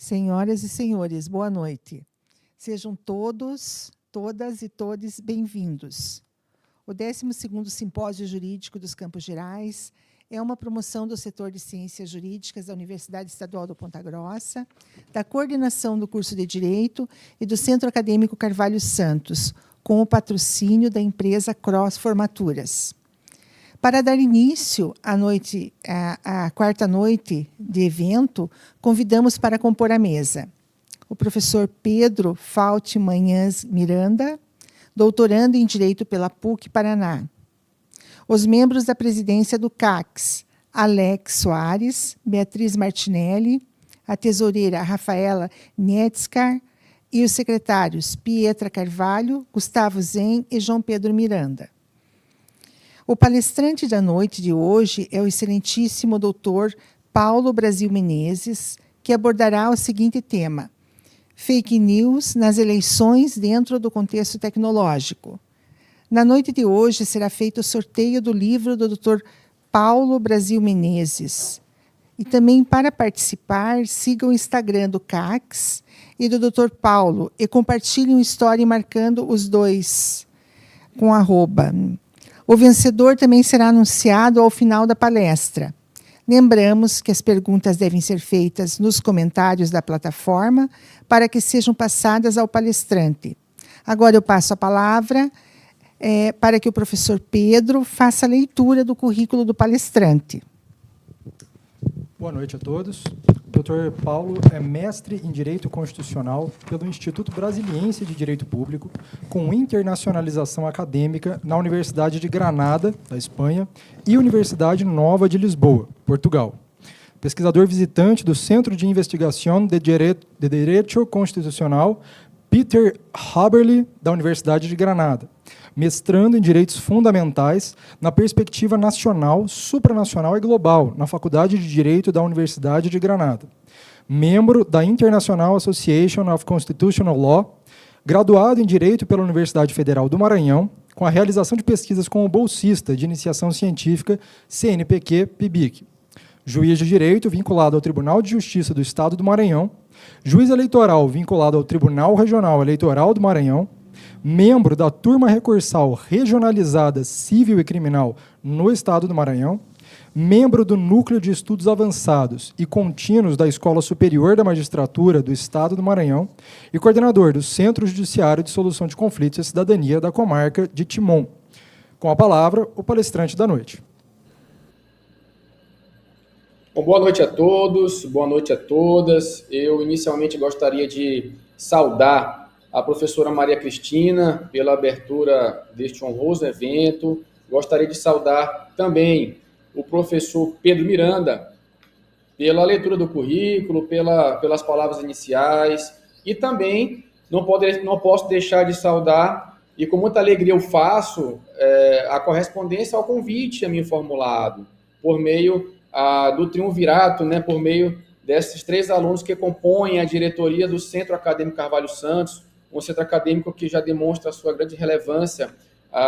Senhoras e senhores, boa noite. Sejam todos, todas e todes bem-vindos. O 12º Simpósio Jurídico dos Campos Gerais é uma promoção do setor de Ciências Jurídicas da Universidade Estadual do Ponta Grossa, da coordenação do curso de Direito e do Centro Acadêmico Carvalho Santos, com o patrocínio da empresa Cross Formaturas. Para dar início à quarta noite de evento, convidamos para compor a mesa o professor Pedro Falte Manhãs Miranda, doutorando em Direito pela PUC Paraná. Os membros da presidência do CACS, Alex Soares, Beatriz Martinelli, a tesoureira Rafaela Nietzscar e os secretários Pietra Carvalho, Gustavo Zen e João Pedro Miranda. O palestrante da noite de hoje é o excelentíssimo doutor Paulo Brasil Menezes, que abordará o seguinte tema: Fake News nas eleições dentro do contexto tecnológico. Na noite de hoje será feito o sorteio do livro do Dr. Paulo Brasil Menezes. E também, para participar, siga o Instagram do CACS e do Dr. Paulo e compartilhe um story marcando os dois com @. O vencedor também será anunciado ao final da palestra. Lembramos que as perguntas devem ser feitas nos comentários da plataforma para que sejam passadas ao palestrante. Agora eu passo a palavra para que o professor Pedro faça a leitura do currículo do palestrante. Boa noite a todos. O Dr. Paulo é mestre em Direito Constitucional pelo Instituto Brasiliense de Direito Público, com internacionalização acadêmica na Universidade de Granada, da Espanha, e Universidade Nova de Lisboa, Portugal. Pesquisador visitante do Centro de Investigação de Direito Constitucional Peter Haberle, da Universidade de Granada, mestrando em Direitos Fundamentais na perspectiva nacional, supranacional e global, na Faculdade de Direito da Universidade de Granada. Membro da International Association of Constitutional Law, graduado em Direito pela Universidade Federal do Maranhão, com a realização de pesquisas como bolsista de iniciação científica CNPq-PIBIC. Juiz de Direito vinculado ao Tribunal de Justiça do Estado do Maranhão, juiz eleitoral vinculado ao Tribunal Regional Eleitoral do Maranhão, membro da Turma Recursal Regionalizada Civil e Criminal no Estado do Maranhão, membro do Núcleo de Estudos Avançados e Contínuos da Escola Superior da Magistratura do Estado do Maranhão e coordenador do Centro Judiciário de Solução de Conflitos e Cidadania da comarca de Timon. Com a palavra, o palestrante da noite. Bom, boa noite a todos, boa noite a todas. Eu inicialmente gostaria de saudar a professora Maria Cristina pela abertura deste honroso evento. Gostaria de saudar também o professor Pedro Miranda pela leitura do currículo, pelas palavras iniciais, e também não posso deixar de saudar, e com muita alegria eu faço, a correspondência ao convite a mim formulado, por meio do triunvirato, por meio desses 3 alunos que compõem a diretoria do Centro Acadêmico Carvalho Santos, um centro acadêmico que já demonstra a sua grande relevância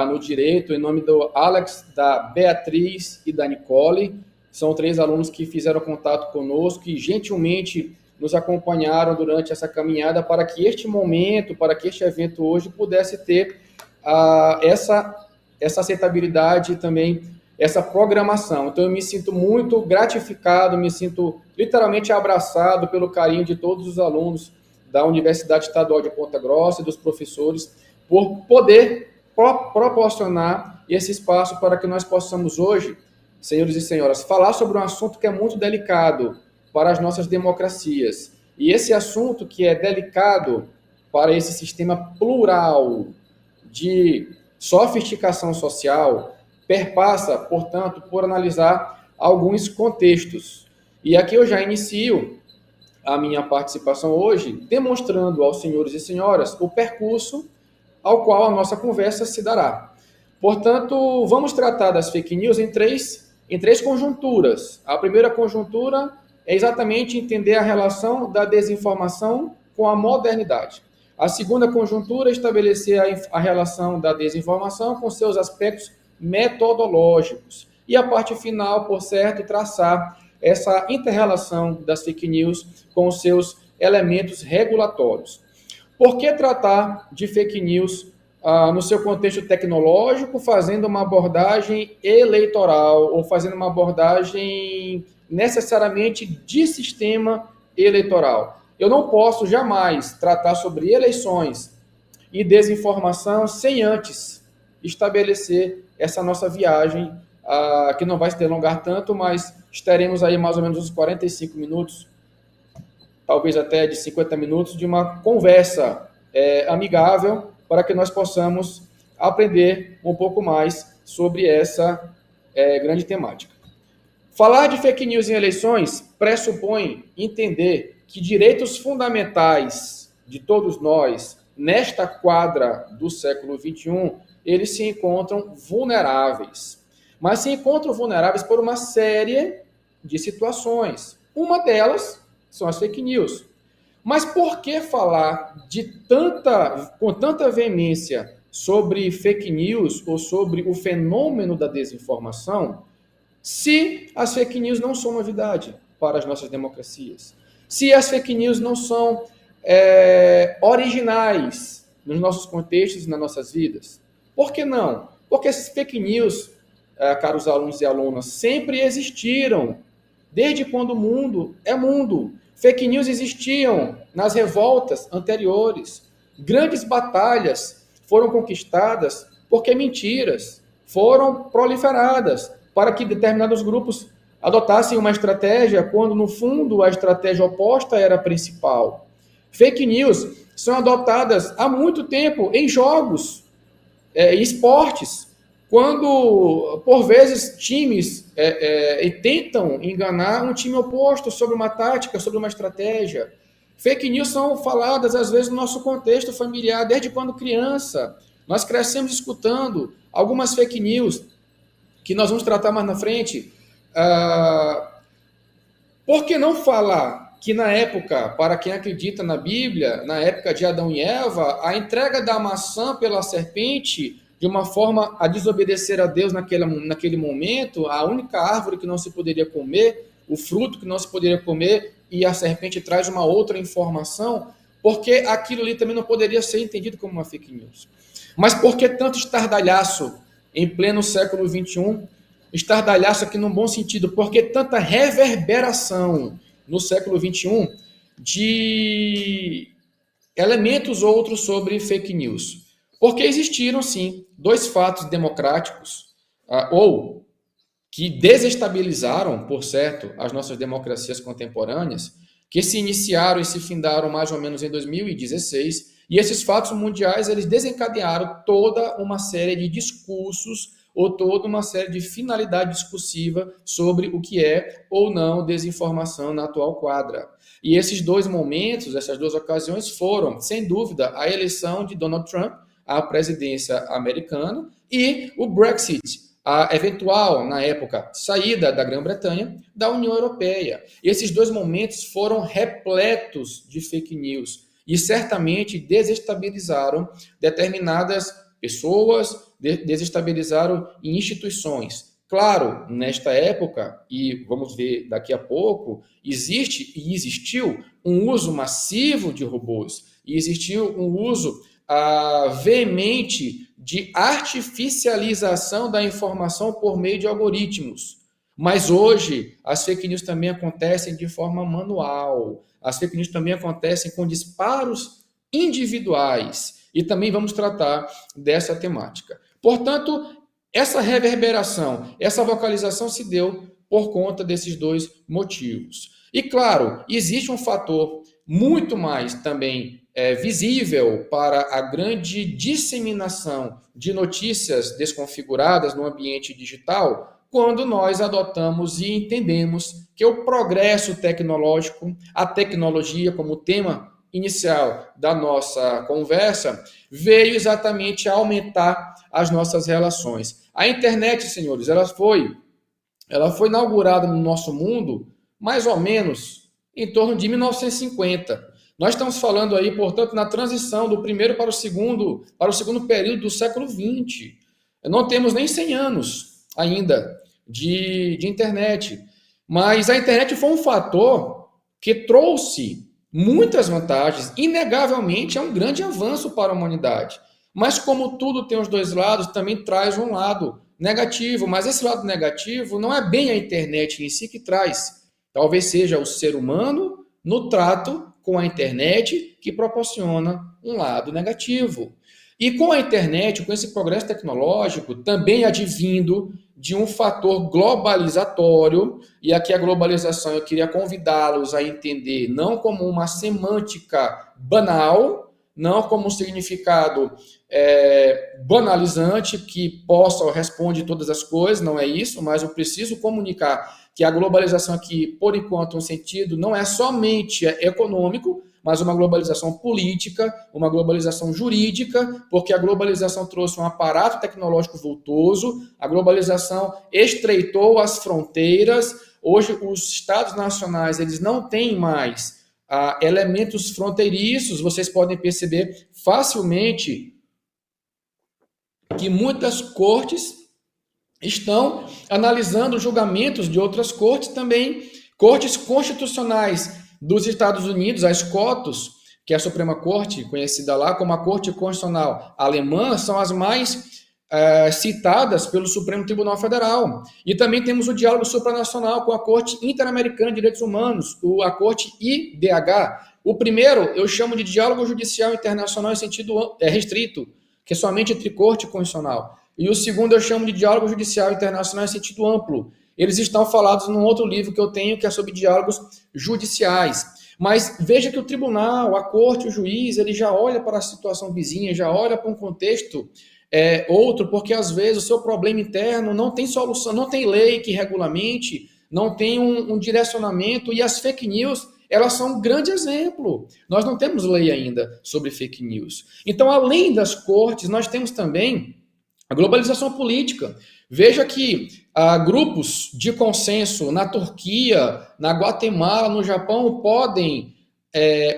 no direito, em nome do Alex, da Beatriz e da Nicole. São 3 alunos que fizeram contato conosco e gentilmente nos acompanharam durante essa caminhada para que este momento, para que este evento hoje pudesse ter essa aceitabilidade e também essa programação. Então, eu me sinto muito gratificado, me sinto literalmente abraçado pelo carinho de todos os alunos da Universidade Estadual de Ponta Grossa e dos professores, por poder proporcionar esse espaço para que nós possamos hoje, senhores e senhoras, falar sobre um assunto que é muito delicado para as nossas democracias. E esse assunto que é delicado para esse sistema plural de sofisticação social perpassa, portanto, por analisar alguns contextos. E aqui eu já inicio a minha participação hoje demonstrando aos senhores e senhoras o percurso ao qual a nossa conversa se dará. Portanto, vamos tratar das fake news em três conjunturas. A primeira conjuntura é exatamente entender a relação da desinformação com a modernidade. A segunda conjuntura é estabelecer a relação da desinformação com seus aspectos metodológicos. E a parte final, por certo, traçar essa inter-relação das fake news com os seus elementos regulatórios. Por que tratar de fake news no seu contexto tecnológico, fazendo uma abordagem eleitoral ou fazendo uma abordagem necessariamente de sistema eleitoral? Eu não posso jamais tratar sobre eleições e desinformação sem antes estabelecer essa nossa viagem, que não vai se delongar tanto, mas estaremos aí mais ou menos uns 45 minutos, talvez até de 50 minutos, de uma conversa amigável, para que nós possamos aprender um pouco mais sobre essa grande temática. Falar de fake news em eleições pressupõe entender que direitos fundamentais de todos nós, nesta quadra do século XXI, eles se encontram vulneráveis. Mas se encontram vulneráveis por uma série de situações. Uma delas são as fake news. Mas por que falar com tanta veemência sobre fake news ou sobre o fenômeno da desinformação, se as fake news não são novidade para as nossas democracias? Se as fake news não são originais nos nossos contextos e nas nossas vidas? Por que não? Porque essas fake news, caros alunos e alunas, sempre existiram, desde quando o mundo é mundo. Fake news existiam nas revoltas anteriores. Grandes batalhas foram conquistadas porque mentiras foram proliferadas para que determinados grupos adotassem uma estratégia quando, no fundo, a estratégia oposta era a principal. Fake news são adotadas há muito tempo em jogos e esportes, quando, por vezes, times tentam enganar um time oposto sobre uma tática, sobre uma estratégia. Fake news são faladas, às vezes, no nosso contexto familiar, desde quando criança. Nós crescemos escutando algumas fake news que nós vamos tratar mais na frente. Por que não falar que na época, para quem acredita na Bíblia, na época de Adão e Eva, a entrega da maçã pela serpente, de uma forma a desobedecer a Deus naquele momento, a única árvore que não se poderia comer, o fruto que não se poderia comer, e a serpente traz uma outra informação, porque aquilo ali também não poderia ser entendido como uma fake news. Mas por que tanto estardalhaço em pleno século XXI? Estardalhaço aqui num bom sentido, porque tanta reverberação no século XXI de elementos outros sobre fake news? Porque existiram, sim, dois fatos democráticos, ou que desestabilizaram, por certo, as nossas democracias contemporâneas, que se iniciaram e se findaram mais ou menos em 2016, e esses fatos mundiais, eles desencadearam toda uma série de discursos ou toda uma série de finalidade discursiva sobre o que é ou não desinformação na atual quadra. E esses dois momentos, essas duas ocasiões foram, sem dúvida, a eleição de Donald Trump à presidência americana e o Brexit, a eventual, na época, saída da Grã-Bretanha da União Europeia. Esses dois momentos foram repletos de fake news e certamente desestabilizaram determinadas pessoas, desestabilizaram instituições. Claro, nesta época, e vamos ver daqui a pouco, existe e existiu um uso massivo de robôs, e existiu um uso veemente de artificialização da informação por meio de algoritmos. Mas hoje, as fake news também acontecem de forma manual. As fake news também acontecem com disparos individuais. E também vamos tratar dessa temática. Portanto, essa reverberação, essa vocalização se deu por conta desses dois motivos. E, claro, existe um fator muito mais também visível para a grande disseminação de notícias desconfiguradas no ambiente digital, quando nós adotamos e entendemos que o progresso tecnológico, a tecnologia como tema inicial da nossa conversa, veio exatamente a aumentar as nossas relações. A internet, senhores, ela foi inaugurada no nosso mundo mais ou menos em torno de 1950. Nós estamos falando aí, portanto, na transição do primeiro para o segundo período do século XX. Não temos nem 100 anos ainda de internet. Mas a internet foi um fator que trouxe muitas vantagens. Inegavelmente é um grande avanço para a humanidade. Mas como tudo tem os dois lados, também traz um lado negativo. Mas esse lado negativo não é bem a internet em si que traz. Talvez seja o ser humano no trato com a internet que proporciona um lado negativo. E com a internet, com esse progresso tecnológico, também advindo de um fator globalizatório, e aqui a globalização eu queria convidá-los a entender não como uma semântica banal, não como um significado banalizante que possa ou responde todas as coisas, não é isso, mas eu preciso comunicar que a globalização aqui, por enquanto, um sentido não é somente econômico, mas uma globalização política, uma globalização jurídica, porque a globalização trouxe um aparato tecnológico vultoso, a globalização estreitou as fronteiras. Hoje, os estados nacionais eles não têm mais elementos fronteiriços. Vocês podem perceber facilmente que muitas cortes estão analisando julgamentos de outras cortes também, cortes constitucionais dos Estados Unidos, as COTUS, que é a Suprema Corte, conhecida lá como a Corte Constitucional Alemã, são as mais citadas pelo Supremo Tribunal Federal. E também temos o diálogo supranacional com a Corte Interamericana de Direitos Humanos, a Corte IDH. O primeiro eu chamo de diálogo judicial internacional em sentido restrito, que é somente entre corte constitucional. E o segundo eu chamo de diálogo judicial internacional em sentido amplo. Eles estão falados num outro livro que eu tenho, que é sobre diálogos judiciais. Mas veja que o tribunal, a corte, o juiz, ele já olha para a situação vizinha, já olha para um contexto outro, porque às vezes o seu problema interno não tem solução, não tem lei que regulamente, não tem um direcionamento, e as fake news, elas são um grande exemplo. Nós não temos lei ainda sobre fake news. Então, além das cortes, nós temos também a globalização política. Veja que grupos de consenso na Turquia, na Guatemala, no Japão, podem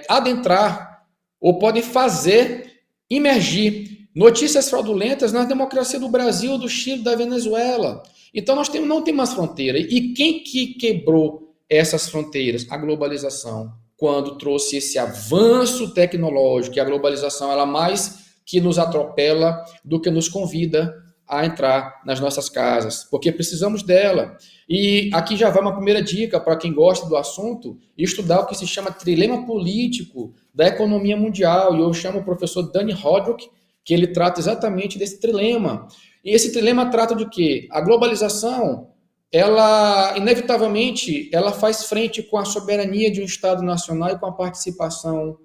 adentrar ou podem fazer emergir notícias fraudulentas na democracia do Brasil, do Chile, da Venezuela. Então, nós não temos mais fronteira. E quem que quebrou essas fronteiras? A globalização. Quando trouxe esse avanço tecnológico, e a globalização ela mais que nos atropela do que nos convida a entrar nas nossas casas, porque precisamos dela. E aqui já vai uma primeira dica para quem gosta do assunto, estudar o que se chama trilema político da economia mundial, e eu chamo o professor Danny Hodrick, que ele trata exatamente desse trilema. E esse trilema trata de quê? A globalização, ela, inevitavelmente, ela faz frente com a soberania de um Estado nacional e com a participação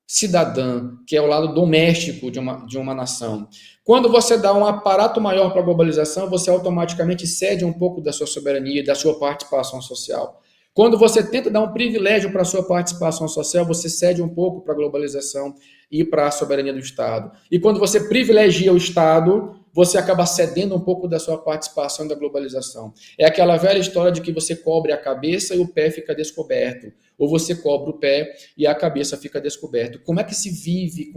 cidadã, que é o lado doméstico de uma nação. Quando você dá um aparato maior para a globalização, você automaticamente cede um pouco da sua soberania e da sua participação social. Quando você tenta dar um privilégio para a sua participação social, você cede um pouco para a globalização e para a soberania do Estado. E quando você privilegia o Estado, você acaba cedendo um pouco da sua participação da globalização. É aquela velha história de que você cobre a cabeça e o pé fica descoberto. Ou você cobre o pé e a cabeça fica descoberto. Como é que se vive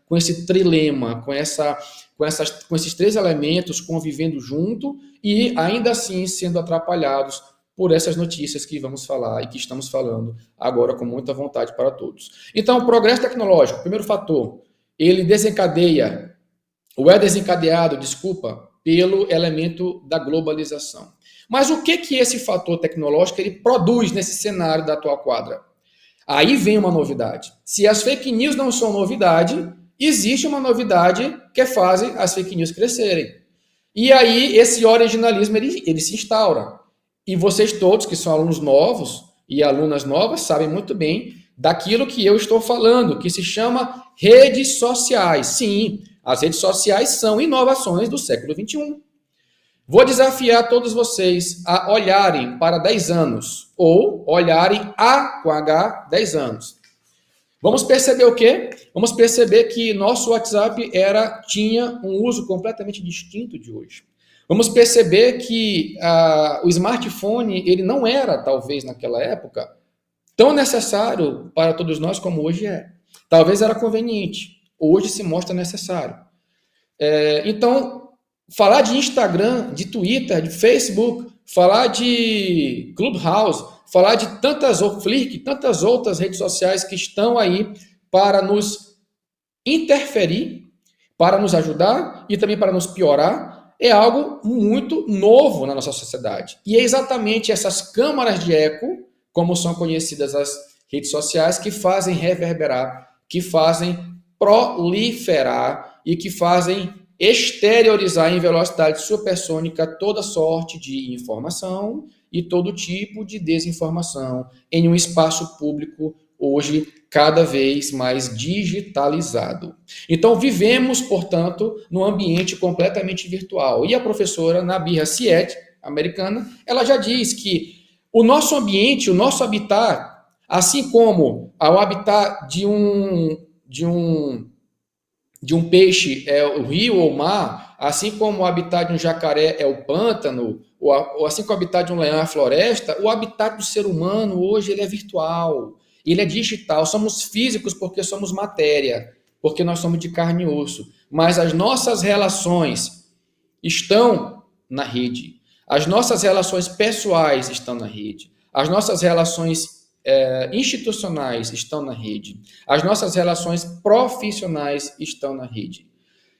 com esse trilema, com esses três elementos convivendo junto e ainda assim sendo atrapalhados por essas notícias que vamos falar e que estamos falando agora com muita vontade para todos. Então, o progresso tecnológico, primeiro fator, ele é desencadeado, pelo elemento da globalização. Mas o que esse fator tecnológico ele produz nesse cenário da atual quadra? Aí vem uma novidade. Se as fake news não são novidade, existe uma novidade que faz as fake news crescerem. E aí esse originalismo ele se instaura. E vocês todos que são alunos novos e alunas novas sabem muito bem daquilo que eu estou falando, que se chama redes sociais. Sim, as redes sociais são inovações do século XXI. Vou desafiar todos vocês a olharem para 10 anos, ou olharem com H 10 anos. Vamos perceber o quê? Vamos perceber que nosso WhatsApp tinha um uso completamente distinto de hoje. Vamos perceber que o smartphone ele não era, talvez, naquela época, tão necessário para todos nós como hoje é. Talvez era conveniente. Hoje se mostra necessário. Então, falar de Instagram, de Twitter, de Facebook, falar de Clubhouse, falar de tantas outras redes sociais que estão aí para nos interferir, para nos ajudar e também para nos piorar, é algo muito novo na nossa sociedade. E é exatamente essas câmaras de eco, como são conhecidas as redes sociais, que fazem reverberar, que fazem proliferar e que fazem exteriorizar em velocidade supersônica toda sorte de informação e todo tipo de desinformação em um espaço público hoje cada vez mais digitalizado. Então, vivemos, portanto, num ambiente completamente virtual. E a professora Nabihah Syed, americana, ela já diz que o nosso ambiente, o nosso habitat, assim como o habitat de um peixe é o rio ou o mar, assim como o habitat de um jacaré é o pântano, ou assim como o habitat de um leão é a floresta, o habitat do ser humano hoje ele é virtual, ele é digital. Somos físicos porque somos matéria, porque nós somos de carne e osso, mas as nossas relações estão na rede, as nossas relações pessoais estão na rede, as nossas relações institucionais estão na rede, as nossas relações profissionais estão na rede.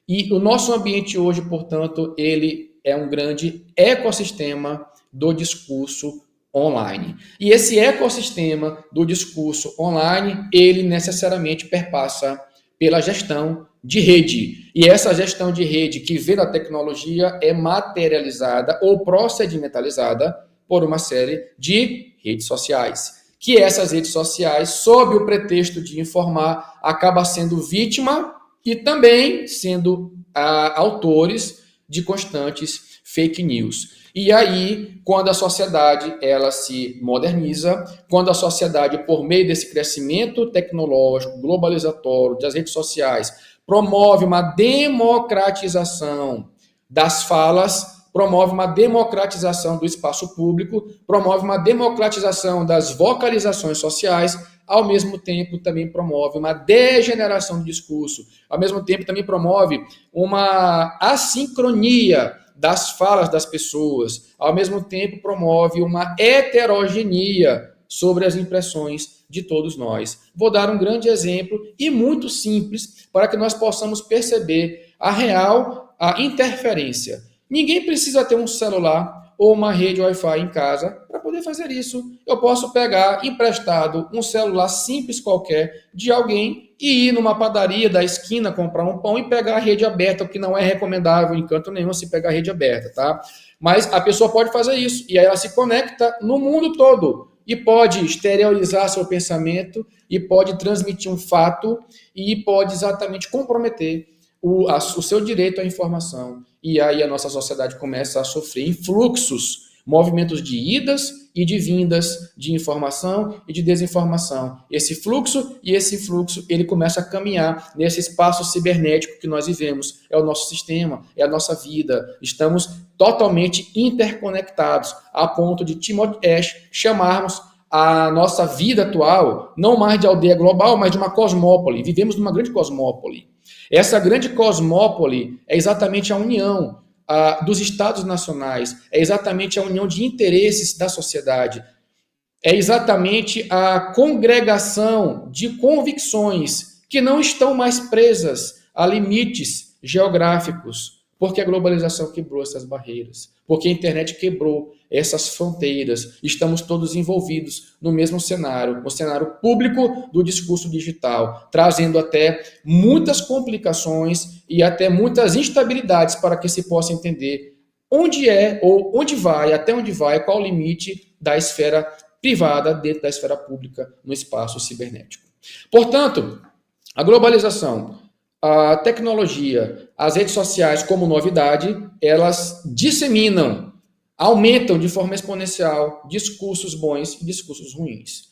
E o nosso ambiente hoje, portanto, ele é um grande ecossistema do discurso online. E esse ecossistema do discurso online, ele necessariamente perpassa pela gestão de rede. E essa gestão de rede que vem da tecnologia é materializada ou procedimentalizada por uma série de redes sociais. Que essas redes sociais, sob o pretexto de informar, acabam sendo vítima e também sendo autores de constantes fake news. E aí, quando a sociedade ela se moderniza, quando a sociedade, por meio desse crescimento tecnológico, globalizatório, das redes sociais, promove uma democratização das falas, promove uma democratização do espaço público, promove uma democratização das vocalizações sociais, ao mesmo tempo também promove uma degeneração do discurso, ao mesmo tempo também promove uma assincronia das falas das pessoas, ao mesmo tempo promove uma heterogeneia sobre as impressões de todos nós. Vou dar um grande exemplo e muito simples para que nós possamos perceber a real interferência. Ninguém precisa ter um celular ou uma rede Wi-Fi em casa para poder fazer isso. Eu posso pegar emprestado um celular simples qualquer de alguém e ir numa padaria da esquina comprar um pão e pegar a rede aberta, o que não é recomendável em canto nenhum se pegar a rede aberta, tá? Mas a pessoa pode fazer isso e aí ela se conecta no mundo todo e pode exteriorizar seu pensamento e pode transmitir um fato e pode exatamente comprometer o seu direito à informação. E aí a nossa sociedade começa a sofrer influxos, movimentos de idas e de vindas de informação e de desinformação. Esse fluxo e esse influxo, ele começa a caminhar nesse espaço cibernético que nós vivemos. É o nosso sistema, é a nossa vida. Estamos totalmente interconectados, a ponto de Timothy Ash chamarmos a nossa vida atual, não mais de aldeia global, mas de uma cosmópole. Vivemos numa grande cosmópole. Essa grande cosmópole é exatamente a união dos estados nacionais, é exatamente a união de interesses da sociedade, é exatamente a congregação de convicções que não estão mais presas a limites geográficos, porque a globalização quebrou essas barreiras, porque a internet quebrou essas fronteiras. Estamos todos envolvidos no mesmo cenário, o cenário público do discurso digital, trazendo até muitas complicações e até muitas instabilidades para que se possa entender onde é ou onde vai, até onde vai, qual o limite da esfera privada dentro da esfera pública no espaço cibernético. Portanto, a globalização, a tecnologia, as redes sociais como novidade, elas disseminam, aumentam de forma exponencial discursos bons e discursos ruins.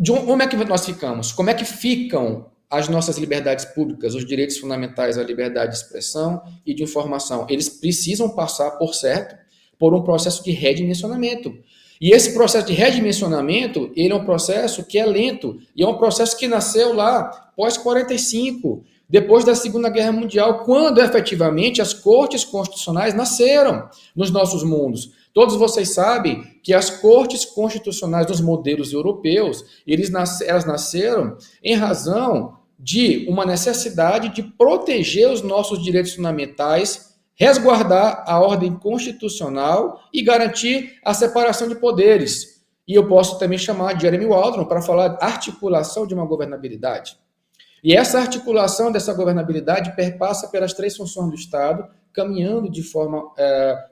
Como é que nós ficamos? Como é que ficam as nossas liberdades públicas, os direitos fundamentais à liberdade de expressão e de informação? Eles precisam passar, por certo, por um processo de redimensionamento. E esse processo de redimensionamento, ele é um processo que é lento, e é um processo que nasceu lá pós-45, depois da Segunda Guerra Mundial, quando efetivamente as cortes constitucionais nasceram nos nossos mundos. Todos vocês sabem que as cortes constitucionais dos modelos europeus, elas nasceram em razão de uma necessidade de proteger os nossos direitos fundamentais, resguardar a ordem constitucional e garantir a separação de poderes. E eu posso também chamar de Jeremy Waldron para falar de articulação de uma governabilidade. E essa articulação dessa governabilidade perpassa pelas 3 funções do Estado, caminhando de forma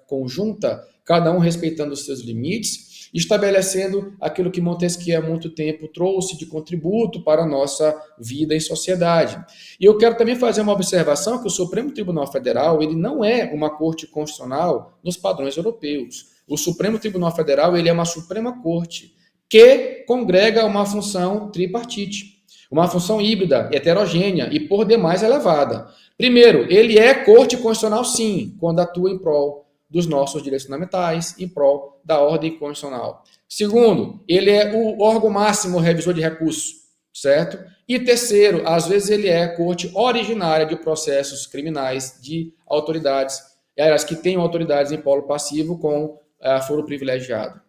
conjunta, cada um respeitando os seus limites, estabelecendo aquilo que Montesquieu há muito tempo trouxe de contributo para a nossa vida em sociedade. E eu quero também fazer uma observação que o Supremo Tribunal Federal ele não é uma corte constitucional nos padrões europeus. O Supremo Tribunal Federal ele é uma Suprema Corte que congrega uma função tripartite, uma função híbrida, heterogênea e, por demais, elevada. Primeiro, ele é corte constitucional, sim, quando atua em prol dos nossos direitos fundamentais, em prol da ordem constitucional. Segundo, ele é o órgão máximo revisor de recursos, certo? E terceiro, às vezes ele é corte originária de processos criminais de autoridades, elas que têm autoridades em polo passivo com foro privilegiado.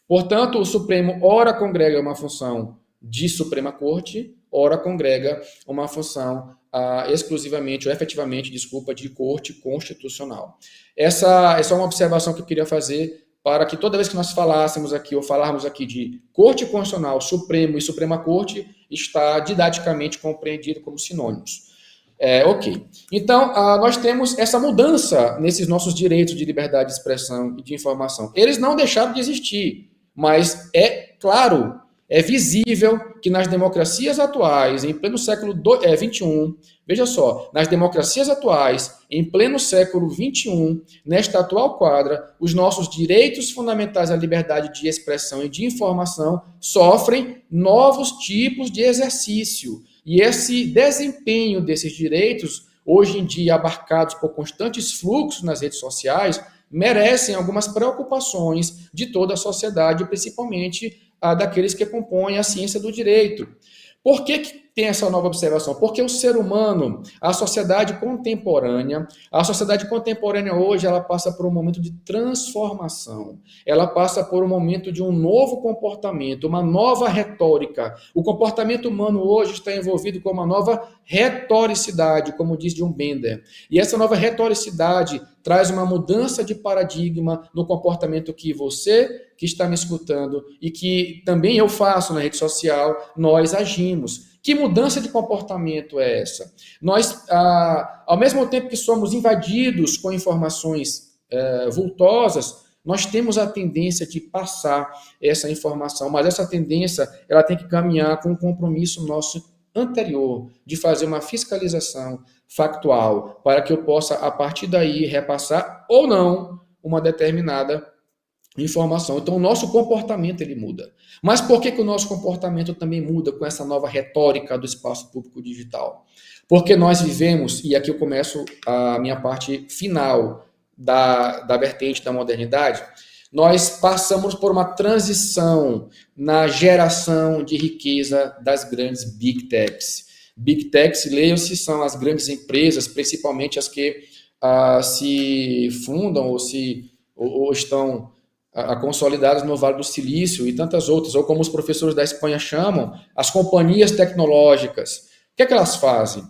Portanto, o Supremo ora congrega uma função de Suprema Corte, ora congrega uma função exclusivamente ou efetivamente, de Corte Constitucional. Essa é uma observação que eu queria fazer para que toda vez que nós falássemos aqui ou falarmos aqui de Corte Constitucional, Supremo e Suprema Corte, está didaticamente compreendido como sinônimos. Ok. Então, nós temos essa mudança nesses nossos direitos de liberdade de expressão e de informação. Eles não deixaram de existir, mas é claro, é visível que nas democracias atuais, em pleno século XXI, veja só, nas democracias atuais, em pleno século XXI, nesta atual quadra, os nossos direitos fundamentais à liberdade de expressão e de informação sofrem novos tipos de exercício. E esse desempenho desses direitos, hoje em dia abarcados por constantes fluxos nas redes sociais, merecem algumas preocupações de toda a sociedade, principalmente daqueles que compõem a ciência do direito. Por que tem essa nova observação? Porque o ser humano, a sociedade contemporânea hoje, ela passa por um momento de transformação. Ela passa por um momento de um novo comportamento, uma nova retórica. O comportamento humano hoje está envolvido com uma nova retoricidade, como diz John Bender. E essa nova retoricidade traz uma mudança de paradigma no comportamento que você, que está me escutando, e que também eu faço na rede social, nós agimos. Que mudança de comportamento é essa? Nós, ao mesmo tempo que somos invadidos com informações vultosas, nós temos a tendência de passar essa informação, mas essa tendência ela tem que caminhar com um compromisso nosso anterior, de fazer uma fiscalização factual, para que eu possa, a partir daí, repassar ou não uma determinada informação. Então, o nosso comportamento ele muda. Mas por que o nosso comportamento também muda com essa nova retórica do espaço público digital? Porque nós vivemos, e aqui eu começo a minha parte final da vertente da modernidade, nós passamos por uma transição na geração de riqueza das grandes Big Techs. Big Techs, leiam-se, são as grandes empresas, principalmente as que se fundam ou estão consolidadas no Vale do Silício e tantas outras, ou como os professores da Espanha chamam, as companhias tecnológicas. O que é que elas fazem?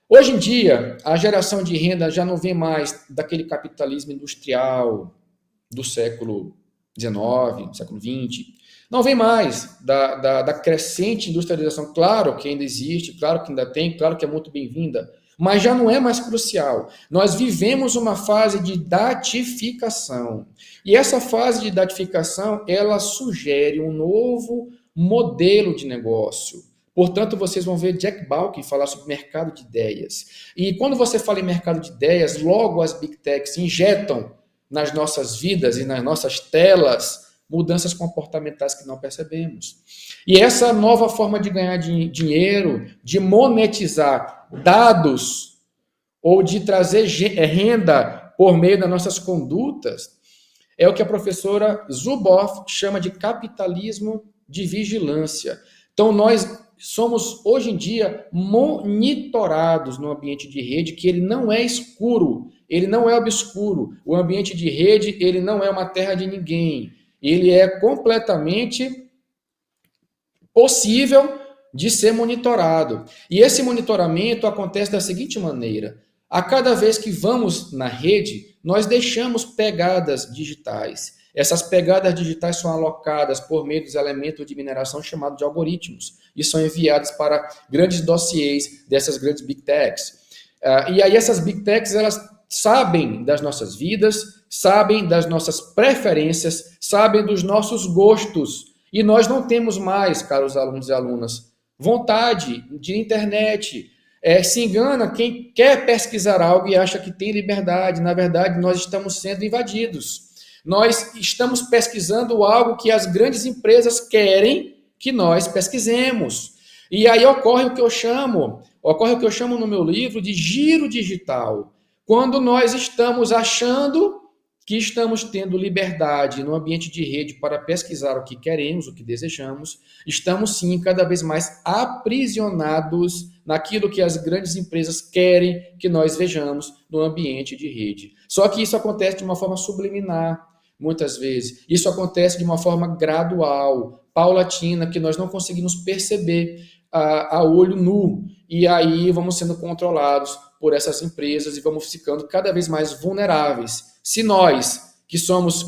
Hoje em dia, a geração de renda já não vem mais daquele capitalismo industrial do século XIX, século XX. Não vem mais da crescente industrialização. Claro que ainda existe, claro que ainda tem, claro que é muito bem-vinda, mas já não é mais crucial. Nós vivemos uma fase de datificação. E essa fase de datificação, ela sugere um novo modelo de negócio. Portanto, vocês vão ver Jack Balkin falar sobre mercado de ideias. E quando você fala em mercado de ideias, logo as Big Techs injetam nas nossas vidas e nas nossas telas mudanças comportamentais que não percebemos. E essa nova forma de ganhar dinheiro, de monetizar dados ou de trazer renda por meio das nossas condutas, é o que a professora Zuboff chama de capitalismo de vigilância. Então, nós somos, hoje em dia, monitorados no ambiente de rede, que ele não é escuro, ele não é obscuro. O ambiente de rede, ele não é uma terra de ninguém. Ele é completamente possível de ser monitorado. E esse monitoramento acontece da seguinte maneira: a cada vez que vamos na rede, nós deixamos pegadas digitais. Essas pegadas digitais são alocadas por meio dos elementos de mineração chamados de algoritmos e são enviadas para grandes dossiês dessas grandes Big Techs. E aí essas Big Techs, elas sabem das nossas vidas, sabem das nossas preferências, sabem dos nossos gostos. E nós não temos mais, caros alunos e alunas, vontade de internet. Se engana quem quer pesquisar algo e acha que tem liberdade. Na verdade, nós estamos sendo invadidos. Nós estamos pesquisando algo que as grandes empresas querem que nós pesquisemos. E aí ocorre o que eu chamo no meu livro de giro digital. Quando nós estamos achando que estamos tendo liberdade no ambiente de rede para pesquisar o que queremos, o que desejamos, estamos sim cada vez mais aprisionados naquilo que as grandes empresas querem que nós vejamos no ambiente de rede. Só que isso acontece de uma forma subliminar, muitas vezes. Isso acontece de uma forma gradual, paulatina, que nós não conseguimos perceber a olho nu. E aí vamos sendo controlados por essas empresas e vamos ficando cada vez mais vulneráveis. Se nós, que somos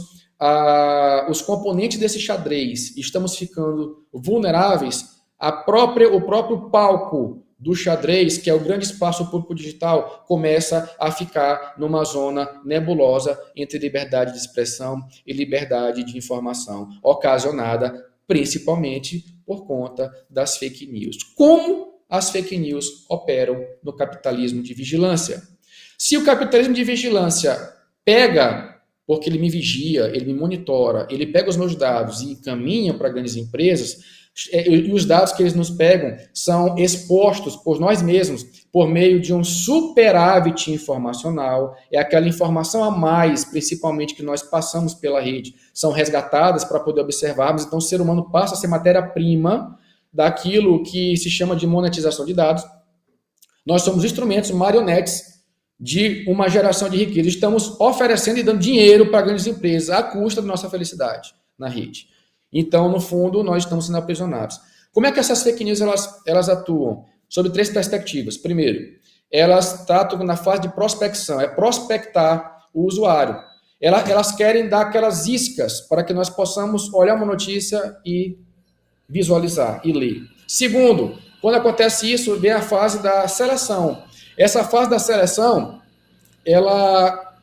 os componentes desse xadrez, estamos ficando vulneráveis, o próprio palco do xadrez, que é o grande espaço público digital, começa a ficar numa zona nebulosa entre liberdade de expressão e liberdade de informação, ocasionada principalmente por conta das fake news. Como as fake news operam no capitalismo de vigilância? Se o capitalismo de vigilância pega, porque ele me vigia, ele me monitora, ele pega os meus dados e encaminha para grandes empresas, e os dados que eles nos pegam são expostos por nós mesmos por meio de um superávit informacional, é aquela informação a mais, principalmente que nós passamos pela rede, são resgatadas para poder observarmos, então o ser humano passa a ser matéria-prima daquilo que se chama de monetização de dados. Nós somos instrumentos, marionetes de uma geração de riqueza. Estamos oferecendo e dando dinheiro para grandes empresas à custa da nossa felicidade na rede. Então, no fundo, nós estamos sendo aprisionados. Como é que essas fake news elas atuam? Sob 3 perspectivas. Primeiro, elas tratam na fase de prospecção, é prospectar o usuário. Elas querem dar aquelas iscas para que nós possamos olhar uma notícia e visualizar e ler. Segundo, quando acontece isso, vem a fase da seleção. Essa fase da seleção, ela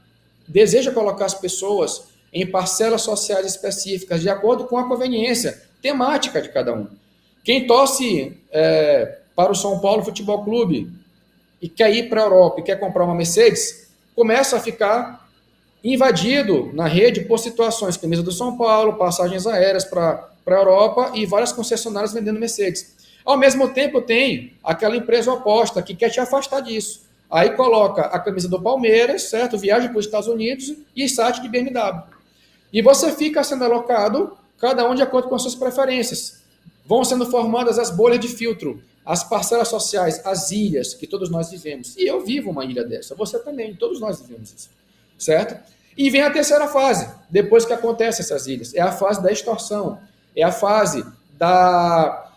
deseja colocar as pessoas em parcelas sociais específicas, de acordo com a conveniência temática de cada um. Quem torce para o São Paulo Futebol Clube e quer ir para a Europa e quer comprar uma Mercedes, começa a ficar invadido na rede por situações, camisa do São Paulo, passagens aéreas para a Europa e várias concessionárias vendendo Mercedes. Ao mesmo tempo, tem aquela empresa oposta que quer te afastar disso. Aí coloca a camisa do Palmeiras, certo? Viaja para os Estados Unidos e site de BMW. E você fica sendo alocado, cada um de acordo com as suas preferências. Vão sendo formadas as bolhas de filtro, as parcelas sociais, as ilhas que todos nós vivemos. E eu vivo uma ilha dessa, você também, todos nós vivemos isso, certo? E vem a terceira fase, depois que acontecem essas ilhas. É a fase da extorsão, é a fase da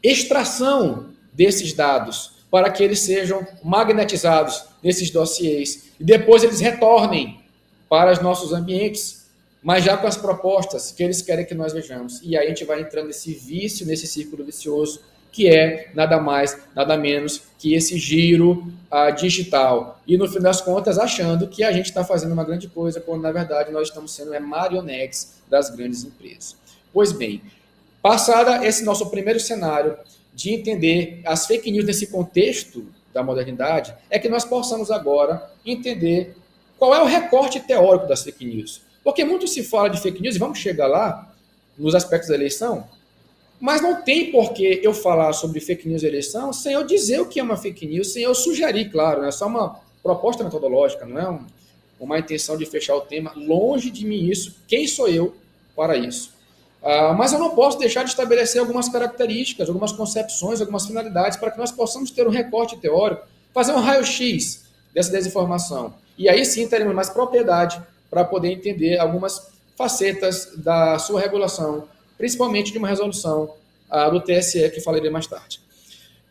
extração desses dados para que eles sejam magnetizados nesses dossiês e depois eles retornem para os nossos ambientes, mas já com as propostas que eles querem que nós vejamos. E aí a gente vai entrando nesse vício, nesse círculo vicioso, que é nada mais, nada menos que esse giro digital. E no fim das contas, achando que a gente está fazendo uma grande coisa, quando na verdade nós estamos sendo marionetes das grandes empresas. Pois bem, passada esse nosso primeiro cenário de entender as fake news nesse contexto da modernidade, é que nós possamos agora entender qual é o recorte teórico das fake news. Porque muito se fala de fake news, e vamos chegar lá, nos aspectos da eleição, mas não tem por que eu falar sobre fake news e eleição sem eu dizer o que é uma fake news, sem eu sugerir, claro, não é só uma proposta metodológica, não é uma intenção de fechar o tema, longe de mim isso, quem sou eu para isso? Mas eu não posso deixar de estabelecer algumas características, algumas concepções, algumas finalidades, para que nós possamos ter um recorte teórico, fazer um raio-x dessa desinformação. E aí sim teremos mais propriedade para poder entender algumas facetas da sua regulação, principalmente de uma resolução do TSE, que falarei mais tarde.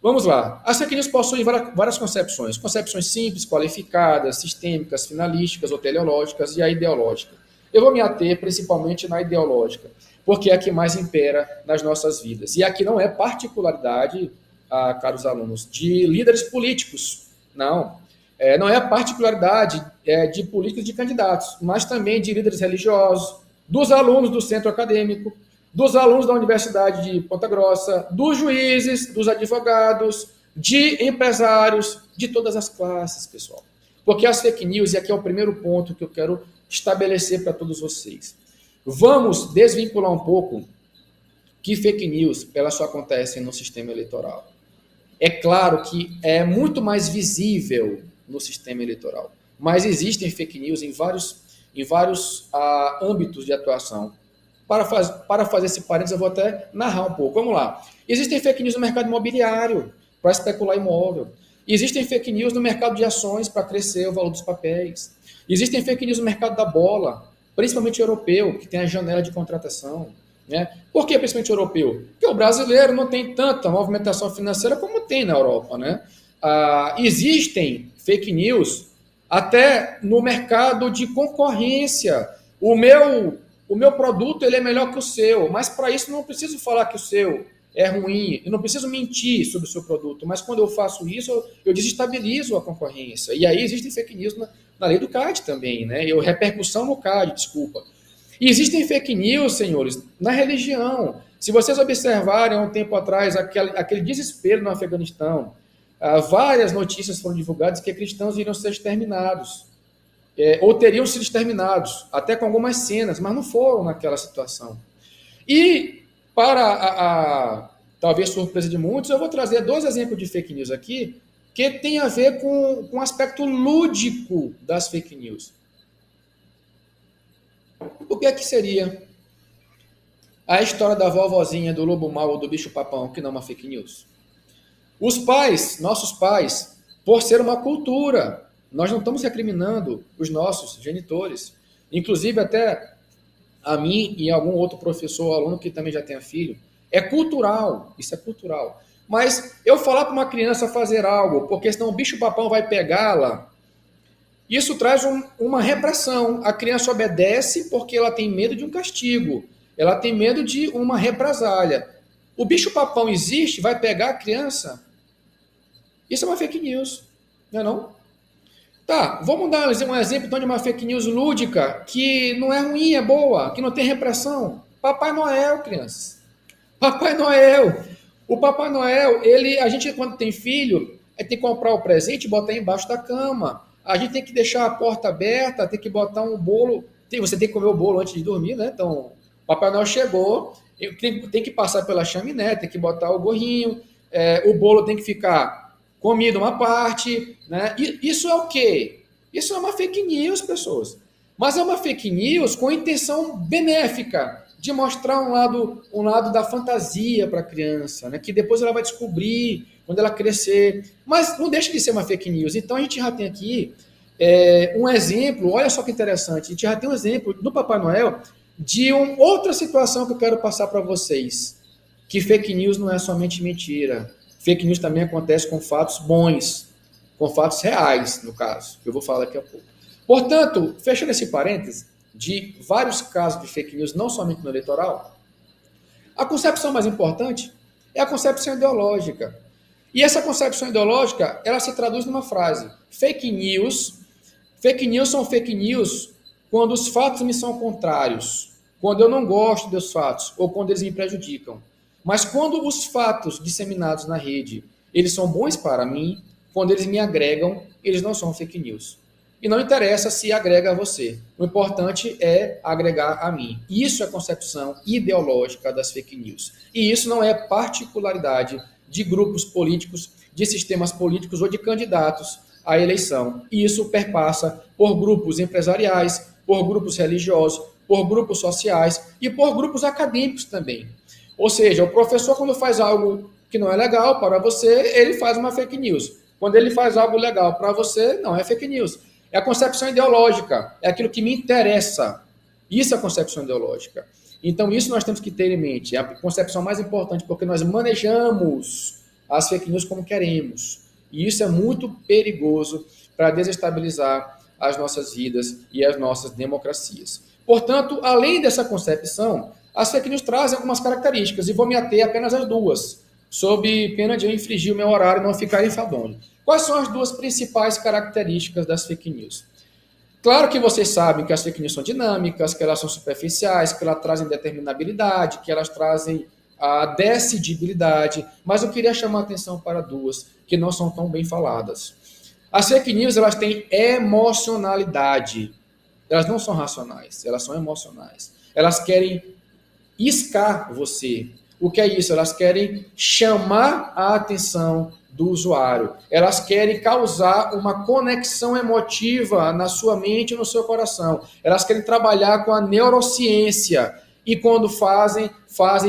Vamos lá. As fake news possuem várias concepções. Concepções simples, qualificadas, sistêmicas, finalísticas ou teleológicas e a ideológica. Eu vou me ater principalmente na ideológica, porque é a que mais impera nas nossas vidas. E aqui não é particularidade, caros alunos, de líderes políticos. Não. Não é a particularidade de políticos e de candidatos, mas também de líderes religiosos, dos alunos do centro acadêmico, dos alunos da Universidade de Ponta Grossa, dos juízes, dos advogados, de empresários, de todas as classes, pessoal. Porque as fake news, e aqui é o primeiro ponto que eu quero estabelecer para todos vocês. Vamos desvincular um pouco que fake news, elas só acontecem no sistema eleitoral. É claro que é muito mais visível no sistema eleitoral, mas existem fake news em vários âmbitos de atuação. Para fazer esse parênteses, eu vou até narrar um pouco. Vamos lá. Existem fake news no mercado imobiliário, para especular imóvel. Existem fake news no mercado de ações, para crescer o valor dos papéis. Existem fake news no mercado da bola, principalmente europeu, que tem a janela de contratação. Né? Por que principalmente europeu? Porque o brasileiro não tem tanta movimentação financeira como tem na Europa. Né? Existem fake news até no mercado de concorrência. O meu produto ele é melhor que o seu, mas para isso não preciso falar que o seu é ruim, eu não preciso mentir sobre o seu produto, mas quando eu faço isso, eu desestabilizo a concorrência. E aí existem fake news na lei do CAD também, né? Repercussão no CAD, desculpa. E existem fake news, senhores, na religião. Se vocês observarem há um tempo atrás aquele desespero no Afeganistão, várias notícias foram divulgadas que cristãos iriam ser exterminados. Ou teriam sido exterminados, até com algumas cenas, mas não foram naquela situação. E, para talvez surpresa de muitos, eu vou trazer 2 exemplos de fake news aqui, que tem a ver com o aspecto lúdico das fake news. O que é que seria a história da vovozinha, do lobo mau ou do bicho-papão, que não é uma fake news? Os pais, nossos pais, por ser uma cultura, nós não estamos recriminando os nossos genitores, inclusive até a mim e algum outro professor ou aluno que também já tenha filho. É cultural, isso é cultural. Mas eu falar para uma criança fazer algo, porque senão o bicho-papão vai pegá-la, isso traz uma repressão. A criança obedece porque ela tem medo de um castigo, ela tem medo de uma represália. O bicho-papão existe, vai pegar a criança? Isso é uma fake news, não é não? Tá, vamos dar um exemplo então, de uma fake news lúdica, que não é ruim, é boa, que não tem repressão. Papai Noel, crianças. Papai Noel. O Papai Noel, a gente quando tem filho, tem que comprar o presente e botar embaixo da cama. A gente tem que deixar a porta aberta, tem que botar um bolo. Você tem que comer o bolo antes de dormir, né? Então, Papai Noel chegou, tem que passar pela chaminé, tem que botar o gorrinho, o bolo tem que ficar comido uma parte, né? Isso é o quê? Isso é uma fake news, pessoas. Mas é uma fake news com intenção benéfica, de mostrar um lado da fantasia para a criança, né? Que depois ela vai descobrir quando ela crescer. Mas não deixa de ser uma fake news. Então a gente já tem aqui um exemplo, olha só que interessante, a gente já tem um exemplo do Papai Noel de outra situação que eu quero passar para vocês, que fake news não é somente mentira. Fake news também acontece com fatos bons, com fatos reais, no caso, que eu vou falar daqui a pouco. Portanto, fechando esse parênteses, de vários casos de fake news, não somente no eleitoral, a concepção mais importante é a concepção ideológica. E essa concepção ideológica, ela se traduz numa frase. Fake news são fake news quando os fatos me são contrários, quando eu não gosto dos fatos, ou quando eles me prejudicam. Mas quando os fatos disseminados na rede, eles são bons para mim, quando eles me agregam, eles não são fake news. E não interessa se agrega a você. O importante é agregar a mim. Isso é a concepção ideológica das fake news. E isso não é particularidade de grupos políticos, de sistemas políticos ou de candidatos à eleição. E isso perpassa por grupos empresariais, por grupos religiosos, por grupos sociais e por grupos acadêmicos também. Ou seja, o professor, quando faz algo que não é legal para você, ele faz uma fake news. Quando ele faz algo legal para você, não é fake news. É a concepção ideológica, é aquilo que me interessa. Isso é a concepção ideológica. Então, isso nós temos que ter em mente. É a concepção mais importante, porque nós manejamos as fake news como queremos. E isso é muito perigoso para desestabilizar as nossas vidas e as nossas democracias. Portanto, além dessa concepção, as fake news trazem algumas características, e vou me ater apenas às duas, sob pena de eu infringir o meu horário e não ficar enfadonho. Quais são as duas principais características das fake news? Claro que vocês sabem que as fake news são dinâmicas, que elas são superficiais, que elas trazem determinabilidade, que elas trazem a decidibilidade, mas eu queria chamar a atenção para duas, que não são tão bem faladas. As fake news, elas têm emocionalidade. Elas não são racionais, elas são emocionais. Elas querem iscar você. O que é isso? Elas querem chamar a atenção do usuário. Elas querem causar uma conexão emotiva na sua mente e no seu coração. Elas querem trabalhar com a neurociência. E quando fazem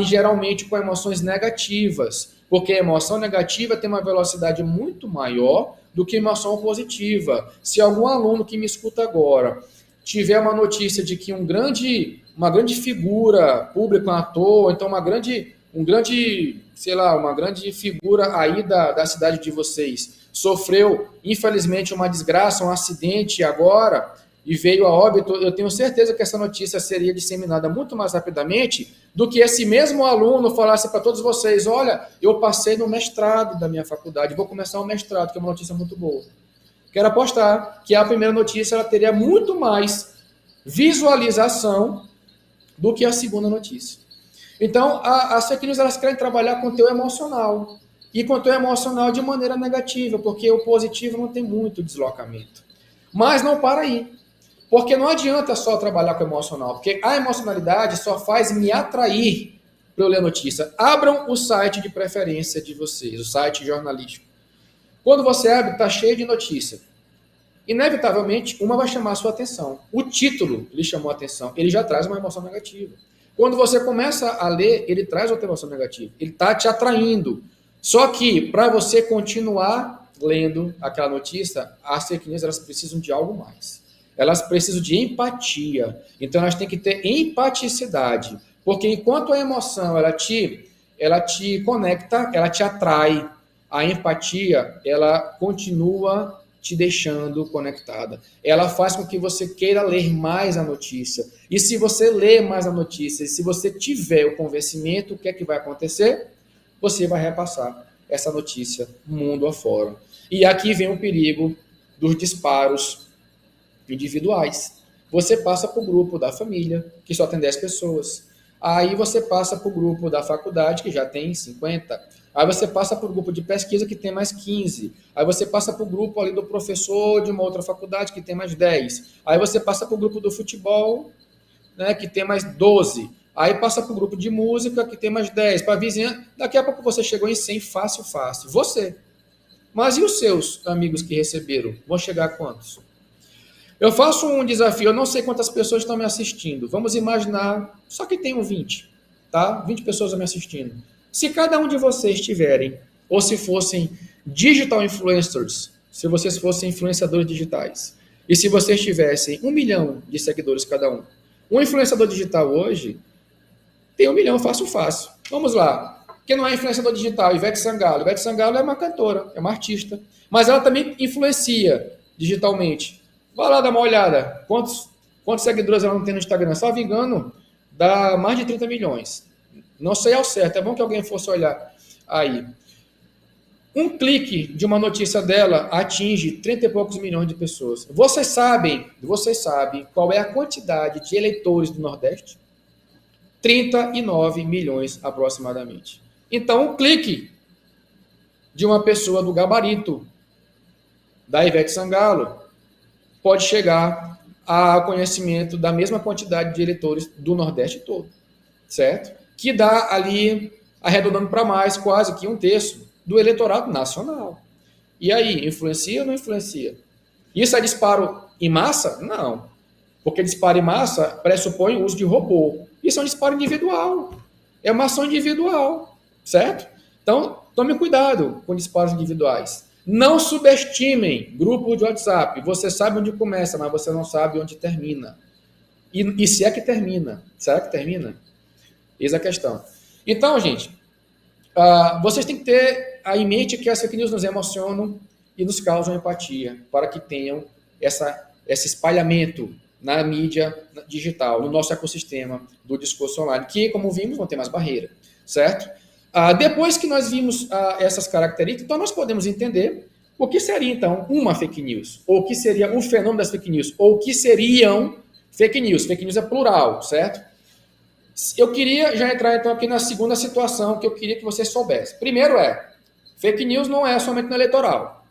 geralmente com emoções negativas. Porque a emoção negativa tem uma velocidade muito maior do que a emoção positiva. Se algum aluno que me escuta agora tiver uma notícia de que uma grande figura pública, um ator, então uma grande figura aí da cidade de vocês sofreu, infelizmente, uma desgraça, um acidente agora e veio a óbito, eu tenho certeza que essa notícia seria disseminada muito mais rapidamente do que esse mesmo aluno falasse para todos vocês: olha, eu passei no mestrado da minha faculdade, vou começar o mestrado, que é uma notícia muito boa. Quero apostar que a primeira notícia ela teria muito mais visualização do que a segunda notícia. Então, as fake news elas querem trabalhar com o teu emocional. E com o teu emocional de maneira negativa, porque o positivo não tem muito deslocamento. Mas não para aí. Porque não adianta só trabalhar com o emocional, porque a emocionalidade só faz me atrair para eu ler a notícia. Abram o site de preferência de vocês, o site jornalístico. Quando você abre, está cheio de notícia. Inevitavelmente, uma vai chamar a sua atenção. O título lhe chamou a atenção, ele já traz uma emoção negativa. Quando você começa a ler, ele traz outra emoção negativa. Ele está te atraindo. Só que, para você continuar lendo aquela notícia, as fake news elas precisam de algo mais. Elas precisam de empatia. Então, elas têm que ter empaticidade. Porque enquanto a emoção ela te conecta, ela te atrai, a empatia ela continua te deixando conectada. Ela faz com que você queira ler mais a notícia. E se você ler mais a notícia, e se você tiver o convencimento, o que é que vai acontecer? Você vai repassar essa notícia mundo afora. E aqui vem o perigo dos disparos individuais. Você passa para o grupo da família, que só tem 10 pessoas. Aí você passa para o grupo da faculdade, que já tem 50. Aí você passa para o grupo de pesquisa, que tem mais 15. Aí você passa para o grupo ali do professor de uma outra faculdade, que tem mais 10. Aí você passa para o grupo do futebol, né, que tem mais 12. Aí passa para o grupo de música, que tem mais 10. Para a vizinha, daqui a pouco você chegou em 100 fácil. Você. Mas e os seus amigos que receberam? Vão chegar a quantos? Eu faço um desafio, eu não sei quantas pessoas estão me assistindo. Vamos imaginar, só que tenho 20, tá? 20 pessoas me assistindo. Se cada um de vocês tiverem, ou se fossem digital influencers, se vocês fossem influenciadores digitais, e se vocês tivessem 1 milhão de seguidores cada um, um influenciador digital hoje tem 1 milhão fácil. Vamos lá. Quem não é influenciador digital? Ivete Sangalo. Ivete Sangalo é uma cantora, é uma artista, mas ela também influencia digitalmente. Vai lá dar uma olhada. Quantos seguidores ela não tem no Instagram? Se não me engano, dá mais de 30 milhões. Não sei ao certo. É bom que alguém fosse olhar aí. Um clique de uma notícia dela atinge 30 e poucos milhões de pessoas. Vocês sabem qual é a quantidade de eleitores do Nordeste? 39 milhões aproximadamente. Então, um clique de uma pessoa do gabarito da Ivete Sangalo pode chegar a conhecimento da mesma quantidade de eleitores do Nordeste todo, certo? Que dá ali, arredondando para mais, quase que 1/3 do eleitorado nacional. E aí, influencia ou não influencia? Isso é disparo em massa? Não. Porque disparo em massa pressupõe o uso de robô. Isso é um disparo individual. É uma ação individual, certo? Então, tome cuidado com disparos individuais. Não subestimem grupo de WhatsApp. Você sabe onde começa, mas você não sabe onde termina. E se é que termina? Será que termina? Eis a questão. Então, gente, vocês têm que ter em mente que as fake news nos emocionam e nos causam empatia, para que tenham esse espalhamento na mídia digital, no nosso ecossistema do discurso online, que, como vimos, não tem mais barreira, certo? Depois que nós vimos essas características, então nós podemos entender o que seria, então, uma fake news, ou o que seria o fenômeno das fake news, ou o que seriam fake news. Fake news é plural, certo? Eu queria já entrar, então, aqui na segunda situação que eu queria que vocês soubessem. Primeiro fake news não é somente no eleitoral,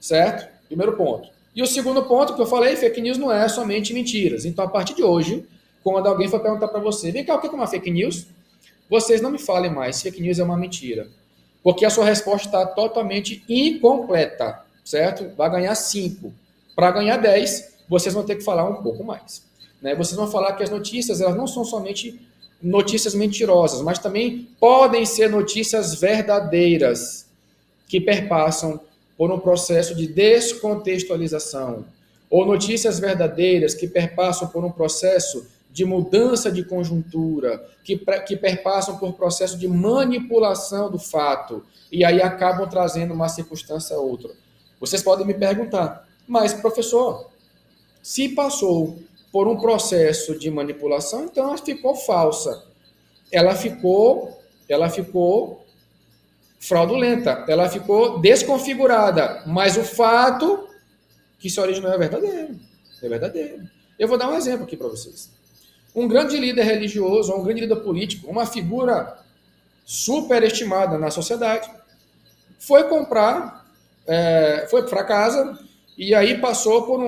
certo? Primeiro ponto. E o segundo ponto que eu falei, fake news não é somente mentiras. Então, a partir de hoje, quando alguém for perguntar para você, vem cá, o que é uma fake news? Vocês não me falem mais se fake news é uma mentira. Porque a sua resposta está totalmente incompleta, certo? Vai ganhar 5. Para ganhar 10, vocês vão ter que falar um pouco mais. Né? Vocês vão falar que as notícias elas não são somente notícias mentirosas, mas também podem ser notícias verdadeiras que perpassam por um processo de descontextualização, ou notícias verdadeiras que perpassam por um processo de mudança de conjuntura, que perpassam por processo de manipulação do fato, e aí acabam trazendo uma circunstância a outra. Vocês podem me perguntar, mas professor, se passou por um processo de manipulação, então ela ficou falsa. Ela ficou fraudulenta, ela ficou desconfigurada, mas o fato que se originou é verdadeiro. É verdadeiro. Eu vou dar um exemplo aqui para vocês. Um grande líder religioso, um grande líder político, uma figura superestimada na sociedade, foi para casa e aí passou por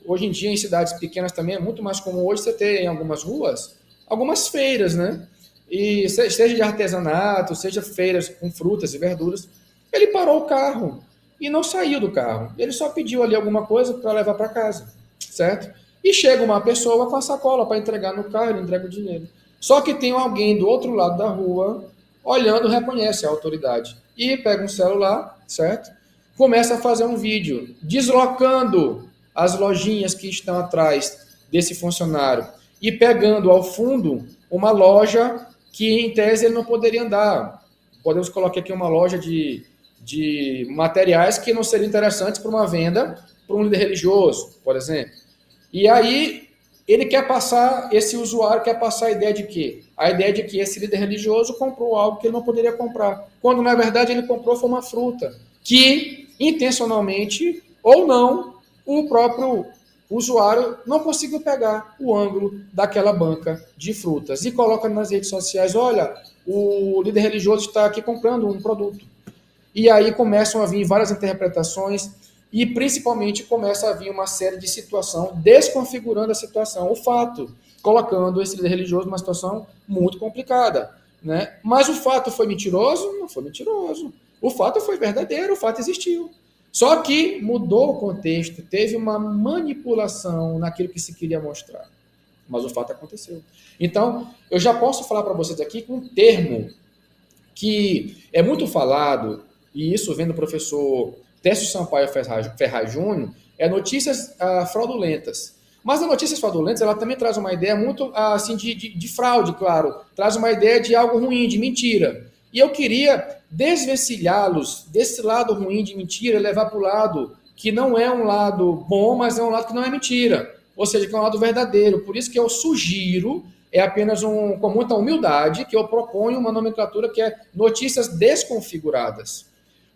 hoje em dia em cidades pequenas também é muito mais comum hoje você ter em algumas ruas, algumas feiras, né? E seja de artesanato, seja feiras com frutas e verduras, ele parou o carro e não saiu do carro. Ele só pediu ali alguma coisa para levar para casa, certo? E chega uma pessoa com a sacola para entregar no carro, ele entrega o dinheiro. Só que tem alguém do outro lado da rua olhando, reconhece a autoridade e pega um celular, certo? Começa a fazer um vídeo deslocando as lojinhas que estão atrás desse funcionário e pegando ao fundo uma loja que, em tese, ele não poderia andar. Podemos colocar aqui uma loja de materiais que não seriam interessantes para uma venda para um líder religioso, por exemplo. E aí, esse usuário quer passar a ideia de quê? A ideia de que esse líder religioso comprou algo que ele não poderia comprar. Quando, na verdade, ele comprou foi uma fruta, que, intencionalmente ou não, o próprio usuário não conseguiu pegar o ângulo daquela banca de frutas e coloca nas redes sociais, olha, o líder religioso está aqui comprando um produto. E aí começam a vir várias interpretações e principalmente começa a vir uma série de situação desconfigurando a situação, o fato, colocando esse líder religioso numa situação muito complicada. Né? Mas o fato foi mentiroso? Não foi mentiroso. O fato foi verdadeiro, o fato existiu. Só que mudou o contexto, teve uma manipulação naquilo que se queria mostrar. Mas o fato aconteceu. Então, eu já posso falar para vocês aqui com um termo que é muito falado, e isso vem do professor Técio Sampaio Ferraz Júnior, é notícias fraudulentas. Mas as notícias fraudulentas, ela também traz uma ideia muito assim de fraude, claro. Traz uma ideia de algo ruim, de mentira. E eu queria desvencilhá-los desse lado ruim de mentira e levar para o lado que não é um lado bom, mas é um lado que não é mentira. Ou seja, que é um lado verdadeiro. Por isso que eu sugiro, é apenas com muita humildade, que eu proponho uma nomenclatura que é notícias desconfiguradas.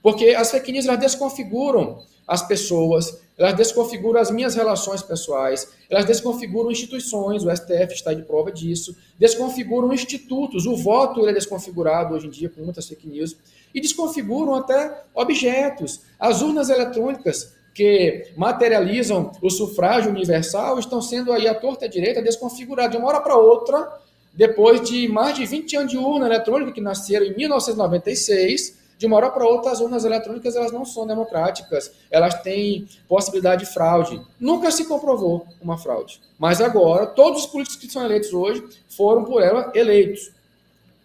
Porque as fake news, elas desconfiguram as pessoas, elas desconfiguram as minhas relações pessoais, elas desconfiguram instituições, o STF está de prova disso, desconfiguram institutos, o voto ele é desconfigurado hoje em dia com muitas fake news, e desconfiguram até objetos. As urnas eletrônicas que materializam o sufrágio universal estão sendo aí à torta e à direita desconfiguradas de uma hora para outra, depois de mais de 20 anos de urna eletrônica que nasceram em 1996, de uma hora para outra, as urnas eletrônicas elas não são democráticas, elas têm possibilidade de fraude. Nunca se comprovou uma fraude. Mas agora, todos os políticos que são eleitos hoje foram por ela eleitos.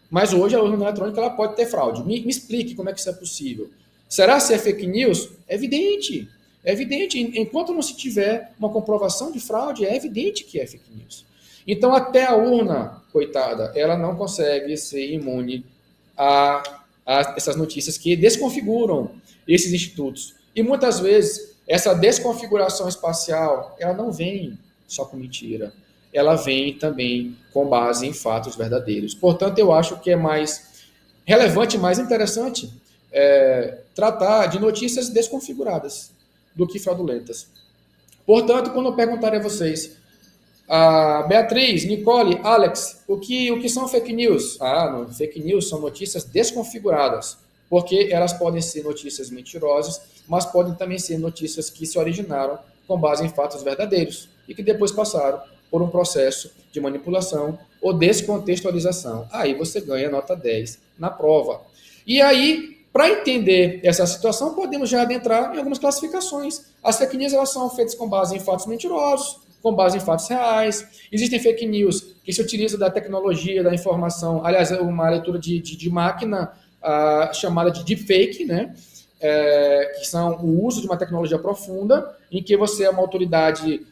Mas hoje a urna eletrônica ela pode ter fraude. Me explique como é que isso é possível. Será se é fake news? É evidente. É evidente. Enquanto não se tiver uma comprovação de fraude, é evidente que é fake news. Então, até a urna, coitada, ela não consegue ser imune a essas notícias que desconfiguram esses institutos. E muitas vezes, essa desconfiguração espacial, ela não vem só com mentira. Ela vem também com base em fatos verdadeiros. Portanto, eu acho que é mais relevante, mais interessante tratar de notícias desconfiguradas do que fraudulentas. Portanto, quando eu perguntarei a vocês, Beatriz, Nicole, Alex, o que são fake news? Não, fake news são notícias desconfiguradas, porque elas podem ser notícias mentirosas, mas podem também ser notícias que se originaram com base em fatos verdadeiros e que depois passaram por um processo de manipulação ou descontextualização. Aí você ganha nota 10 na prova. E aí, para entender essa situação, podemos já adentrar em algumas classificações. As fake news elas são feitas com base em fatos mentirosos, com base em fatos reais. Existem fake news que se utilizam da tecnologia, da informação, aliás, uma leitura de máquina chamada de deepfake, né? Que são o uso de uma tecnologia profunda, em que você é uma autoridade,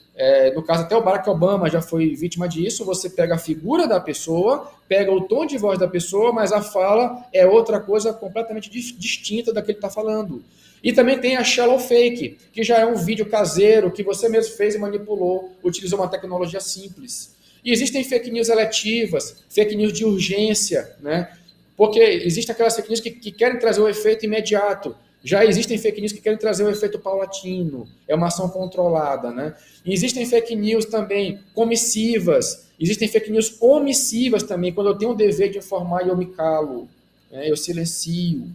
no caso até o Barack Obama já foi vítima disso, você pega a figura da pessoa, pega o tom de voz da pessoa, mas a fala é outra coisa completamente distinta da que ele está falando. E também tem a shallow fake, que já é um vídeo caseiro que você mesmo fez e manipulou, utilizou uma tecnologia simples. E existem fake news eletivas, fake news de urgência, né? Porque existem aquelas fake news que querem trazer o efeito imediato. Já existem fake news que querem trazer o efeito paulatino, é uma ação controlada, né? E existem fake news também comissivas, existem fake news omissivas também, quando eu tenho o dever de informar e eu me calo, né? Eu silencio.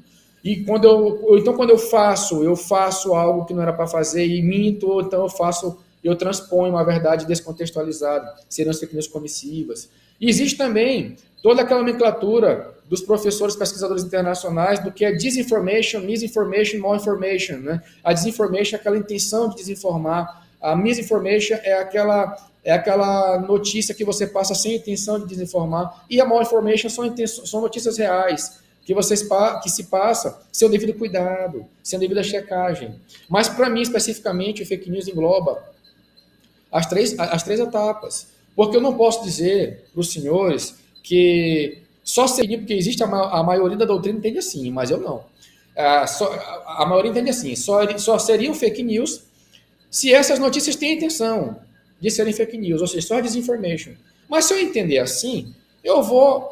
E quando eu faço algo que não era para fazer e minto, ou então eu transponho uma verdade descontextualizada, seriam as fake news comissivas. E existe também toda aquela nomenclatura dos professores pesquisadores internacionais do que é disinformation, misinformation, malinformation, né? A disinformation é aquela intenção de desinformar, a misinformation é aquela notícia que você passa sem intenção de desinformar, e a malinformation são notícias reais, que se passa sem o devido cuidado, sem a devida checagem. Mas, para mim, especificamente, o fake news engloba as três etapas. Porque eu não posso dizer para os senhores que só seria, porque existe a maioria da doutrina entende assim, mas eu não. A maioria entende assim, só seriam fake news se essas notícias têm a intenção de serem fake news, ou seja, só disinformation. Mas se eu entender assim, eu vou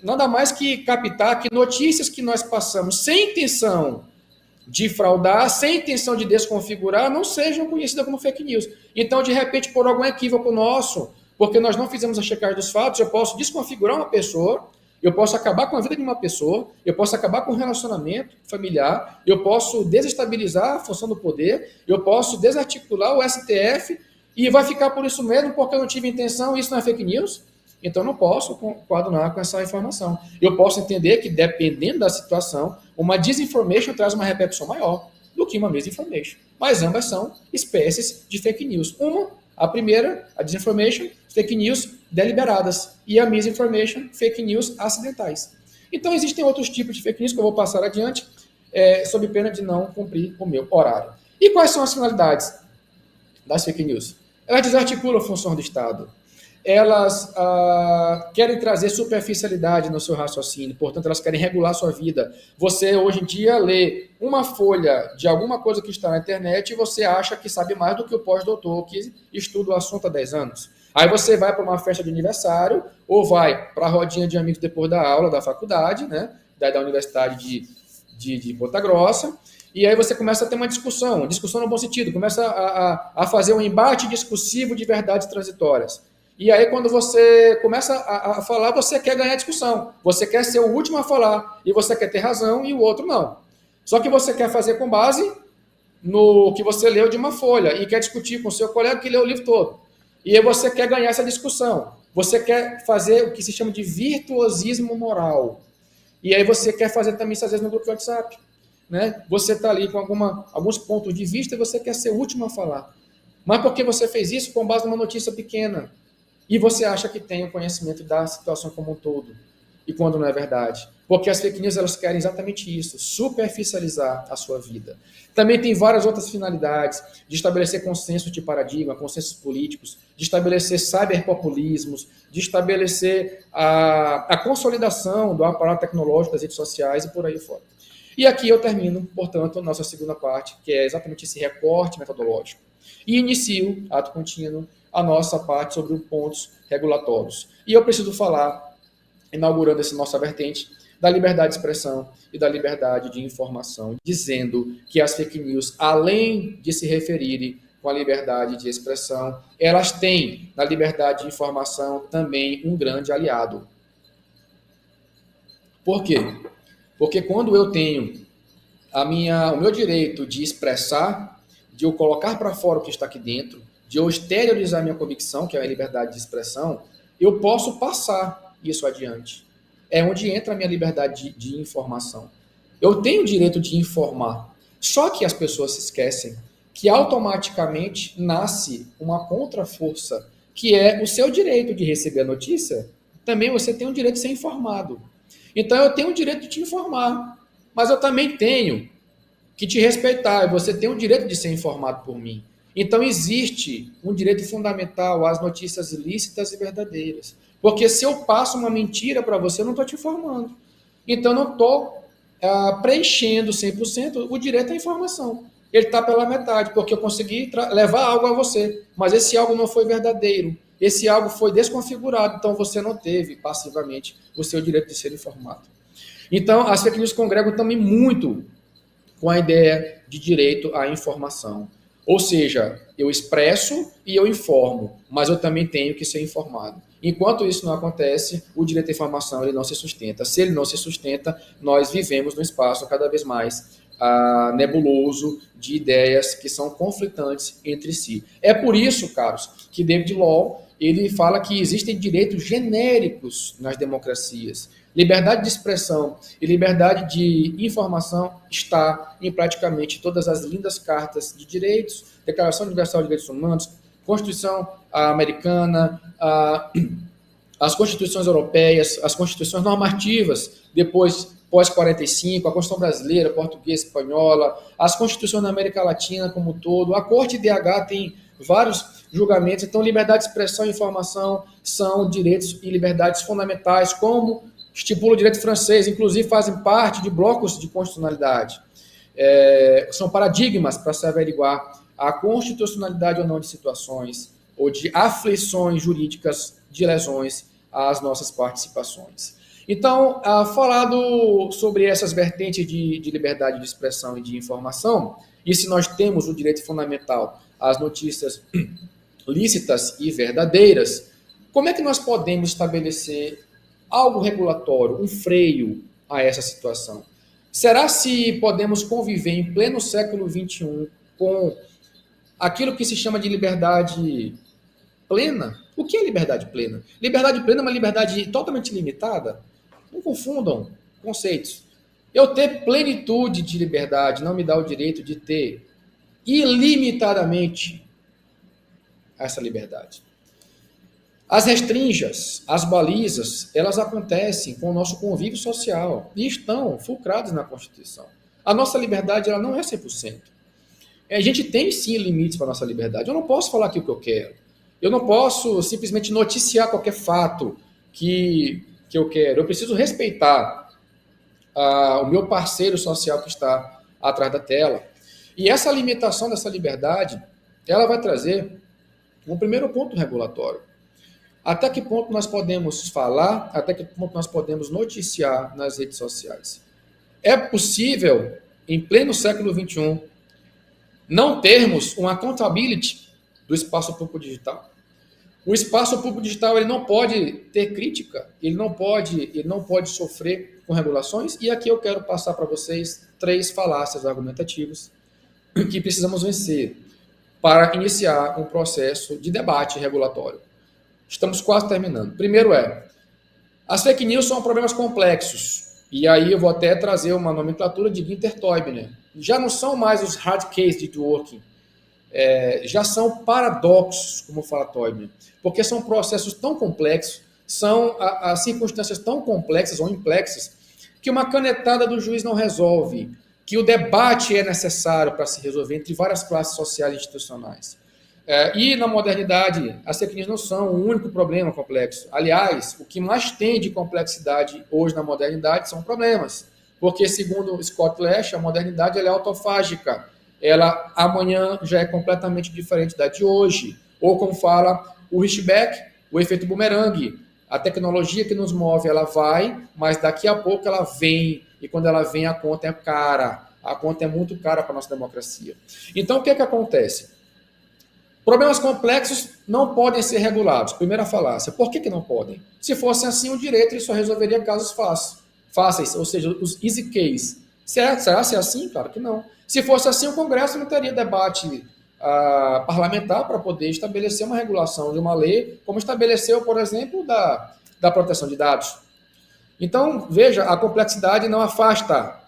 nada mais que captar que notícias que nós passamos sem intenção de fraudar, sem intenção de desconfigurar, não sejam conhecidas como fake news. Então, de repente, por algum equívoco nosso, porque nós não fizemos a checagem dos fatos, eu posso desconfigurar uma pessoa, eu posso acabar com a vida de uma pessoa, eu posso acabar com o relacionamento familiar, eu posso desestabilizar a função do poder, eu posso desarticular o STF e vai ficar por isso mesmo porque eu não tive intenção, isso não é fake news? Então, eu não posso coadunar com essa informação. Eu posso entender que, dependendo da situação, uma disinformation traz uma repercussão maior do que uma misinformation. Mas ambas são espécies de fake news. A primeira, a disinformation, fake news deliberadas. E a misinformation, fake news acidentais. Então, existem outros tipos de fake news que eu vou passar adiante, sob pena de não cumprir o meu horário. E quais são as finalidades das fake news? Elas desarticulam a função do Estado. Elas querem trazer superficialidade no seu raciocínio, portanto, elas querem regular a sua vida. Você, hoje em dia, lê uma folha de alguma coisa que está na internet e você acha que sabe mais do que o pós-doutor que estuda o assunto há 10 anos. Aí você vai para uma festa de aniversário ou vai para a rodinha de amigos depois da aula da faculdade, né, da Universidade de Ponta Grossa, e aí você começa a ter uma discussão no bom sentido, começa a fazer um embate discursivo de verdades transitórias. E aí, quando você começa a falar, você quer ganhar a discussão. Você quer ser o último a falar. E você quer ter razão e o outro não. Só que você quer fazer com base no que você leu de uma folha e quer discutir com o seu colega que leu o livro todo. E aí você quer ganhar essa discussão. Você quer fazer o que se chama de virtuosismo moral. E aí você quer fazer também isso, às vezes, no grupo de WhatsApp. Né? Você está ali com alguns pontos de vista e você quer ser o último a falar. Mas porque você fez isso com base numa notícia pequena. E você acha que tem o conhecimento da situação como um todo. e quando não é verdade. Porque as fake news elas querem exatamente isso, superficializar a sua vida. Também tem várias outras finalidades, de estabelecer consenso de paradigma, consensos políticos, de estabelecer cyberpopulismos, de estabelecer a consolidação do aparato tecnológico das redes sociais e por aí fora. E aqui eu termino, portanto, a nossa segunda parte, que é exatamente esse recorte metodológico. E inicio, ato contínuo, a nossa parte sobre pontos regulatórios. E eu preciso falar, inaugurando essa nossa vertente, da liberdade de expressão e da liberdade de informação, dizendo que as fake news, além de se referirem com a liberdade de expressão, elas têm, na liberdade de informação, também um grande aliado. Por quê? Porque quando eu tenho o meu direito de expressar, de eu colocar para fora o que está aqui dentro, de eu exteriorizar minha convicção, que é a liberdade de expressão, eu posso passar isso adiante. É onde entra a minha liberdade de informação. Eu tenho o direito de informar. Só que as pessoas se esquecem que automaticamente nasce uma contraforça, que é o seu direito de receber a notícia. Também você tem o direito de ser informado. Então eu tenho o direito de te informar, mas eu também tenho que te respeitar, e você tem o direito de ser informado por mim. Então existe um direito fundamental às notícias ilícitas e verdadeiras. Porque se eu passo uma mentira para você, eu não estou te informando. Então, eu não estou preenchendo 100% o direito à informação. Ele está pela metade, porque eu consegui levar algo a você. Mas esse algo não foi verdadeiro. Esse algo foi desconfigurado. Então, você não teve passivamente o seu direito de ser informado. Então, as fake news congregam também muito com a ideia de direito à informação. Ou seja, eu expresso e eu informo, mas eu também tenho que ser informado. Enquanto isso não acontece, o direito à informação ele não se sustenta. Se ele não se sustenta, nós vivemos num espaço cada vez mais nebuloso de ideias que são conflitantes entre si. É por isso, caros, que David Law ele fala que existem direitos genéricos nas democracias. Liberdade de expressão e liberdade de informação está em praticamente todas as lindas cartas de direitos, Declaração Universal de Direitos Humanos, Constituição Americana, as constituições europeias, as constituições normativas, depois pós-45, a Constituição brasileira, portuguesa, espanhola, as constituições da América Latina como um todo, a Corte DH tem vários julgamentos, então liberdade de expressão e informação são direitos e liberdades fundamentais, como estipula o direito francês, inclusive fazem parte de blocos de constitucionalidade. São paradigmas para se averiguar a constitucionalidade ou não de situações ou de aflições jurídicas de lesões às nossas participações. Então, falado sobre essas vertentes de liberdade de expressão e de informação, e se nós temos o direito fundamental às notícias lícitas e verdadeiras, como é que nós podemos estabelecer algo regulatório, um freio a essa situação? Será se podemos conviver em pleno século XXI com aquilo que se chama de liberdade plena? O que é liberdade plena? Liberdade plena é uma liberdade totalmente limitada? Não confundam conceitos. Eu ter plenitude de liberdade não me dá o direito de ter ilimitadamente essa liberdade. As restringas, as balizas, elas acontecem com o nosso convívio social e estão fulcradas na Constituição. A nossa liberdade ela não é 100%. A gente tem sim limites para a nossa liberdade. Eu não posso falar aqui o que eu quero. Eu não posso simplesmente noticiar qualquer fato que eu quero. Eu preciso respeitar o meu parceiro social que está atrás da tela. E essa limitação dessa liberdade, ela vai trazer um primeiro ponto regulatório. Até que ponto nós podemos falar, até que ponto nós podemos noticiar nas redes sociais? É possível, em pleno século XXI, não termos uma accountability do espaço público digital? O espaço público digital ele não pode ter crítica, ele não pode sofrer com regulações, e aqui eu quero passar para vocês 3 falácias argumentativas que precisamos vencer para iniciar um processo de debate regulatório. Estamos quase terminando. Primeiro as fake news são problemas complexos, e aí eu vou até trazer uma nomenclatura de Günter Teubner. Já não são mais os hard case networking, já são paradoxos, como fala Teubner, porque são processos tão complexos são as circunstâncias tão complexas ou implexas que uma canetada do juiz não resolve, que o debate é necessário para se resolver entre várias classes sociais e institucionais. E na modernidade, as fake news não são o único problema complexo. Aliás, o que mais tem de complexidade hoje na modernidade são problemas. Porque, segundo Scott Lash, a modernidade ela é autofágica. Ela amanhã já é completamente diferente da de hoje. Ou, como fala o Richbeck, o efeito bumerangue. A tecnologia que nos move, ela vai, mas daqui a pouco ela vem. E quando ela vem, a conta é cara. A conta é muito cara para a nossa democracia. Então, o que acontece? Problemas complexos não podem ser regulados. Primeira falácia. Por que não podem? Se fosse assim, o direito ele só resolveria casos fáceis, ou seja, os easy case. Será ser assim? Claro que não. Se fosse assim, o Congresso não teria debate parlamentar para poder estabelecer uma regulação de uma lei, como estabeleceu, por exemplo, da proteção de dados. Então, veja, a complexidade não afasta.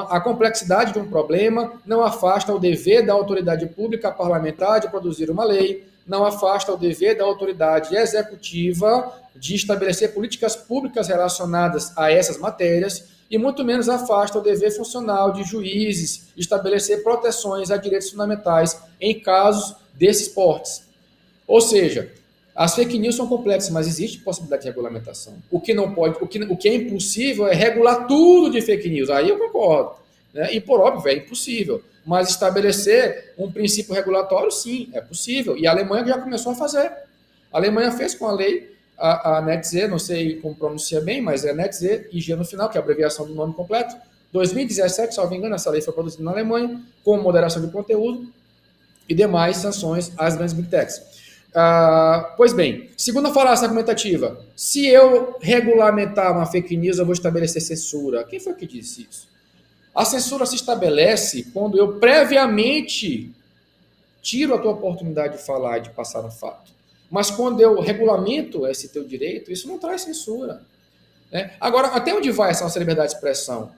A complexidade de um problema não afasta o dever da autoridade pública parlamentar de produzir uma lei, não afasta o dever da autoridade executiva de estabelecer políticas públicas relacionadas a essas matérias, e muito menos afasta o dever funcional de juízes estabelecer proteções a direitos fundamentais em casos desses portes. Ou seja, as fake news são complexas, mas existe possibilidade de regulamentação. O que não pode, o que é impossível é regular tudo de fake news. Aí eu concordo, né? E por óbvio é impossível. Mas estabelecer um princípio regulatório, sim, é possível. E a Alemanha já começou a fazer. A Alemanha fez com a lei a NetzG, não sei como pronuncia bem, mas é NetzG, IG no final, que é a abreviação do nome completo. 2017, salvo engano, essa lei foi produzida na Alemanha, com moderação de conteúdo e demais sanções às grandes big techs. Pois bem, segunda falácia argumentativa. Se eu regulamentar uma fake news, eu vou estabelecer censura. Quem foi que disse isso? A censura se estabelece quando eu previamente tiro a tua oportunidade de falar e de passar um fato. Mas quando eu regulamento esse teu direito, isso não traz censura. Né? Agora, até onde vai essa nossa liberdade de expressão?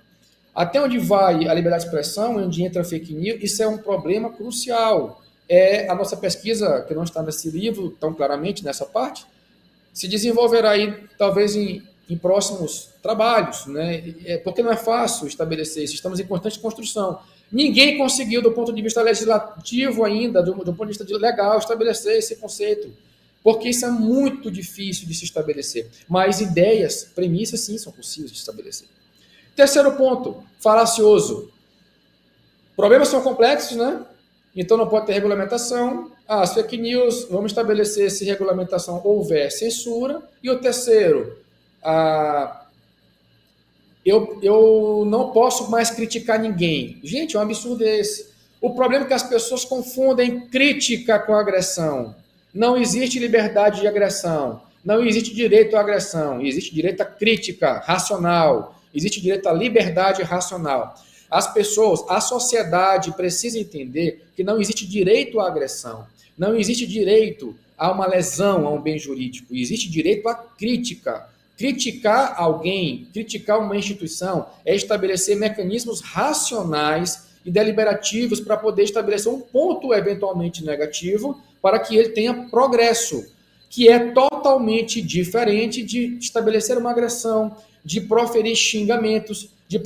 Até onde vai a liberdade de expressão, onde entra fake news, isso é um problema crucial. A nossa pesquisa, que não está nesse livro tão claramente nessa parte, se desenvolverá aí talvez em próximos trabalhos, né? Porque não é fácil estabelecer isso, estamos em constante construção. Ninguém conseguiu, do ponto de vista legislativo ainda, do ponto de vista legal, estabelecer esse conceito, porque isso é muito difícil de se estabelecer. Mas ideias, premissas, sim, são possíveis de estabelecer. Terceiro ponto, falacioso. Problemas são complexos, né? Então não pode ter regulamentação. As fake news, vamos estabelecer se regulamentação houver censura. E o terceiro, eu não posso mais criticar ninguém. Gente, é um absurdo esse. O problema é que as pessoas confundem crítica com agressão. Não existe liberdade de agressão. Não existe direito à agressão. Existe direito à crítica racional. Existe direito à liberdade racional. As pessoas, a sociedade precisa entender que não existe direito à agressão, não existe direito a uma lesão, a um bem jurídico, existe direito à crítica. Criticar alguém, criticar uma instituição é estabelecer mecanismos racionais e deliberativos para poder estabelecer um ponto eventualmente negativo para que ele tenha progresso, que é totalmente diferente de estabelecer uma agressão, de proferir xingamentos, de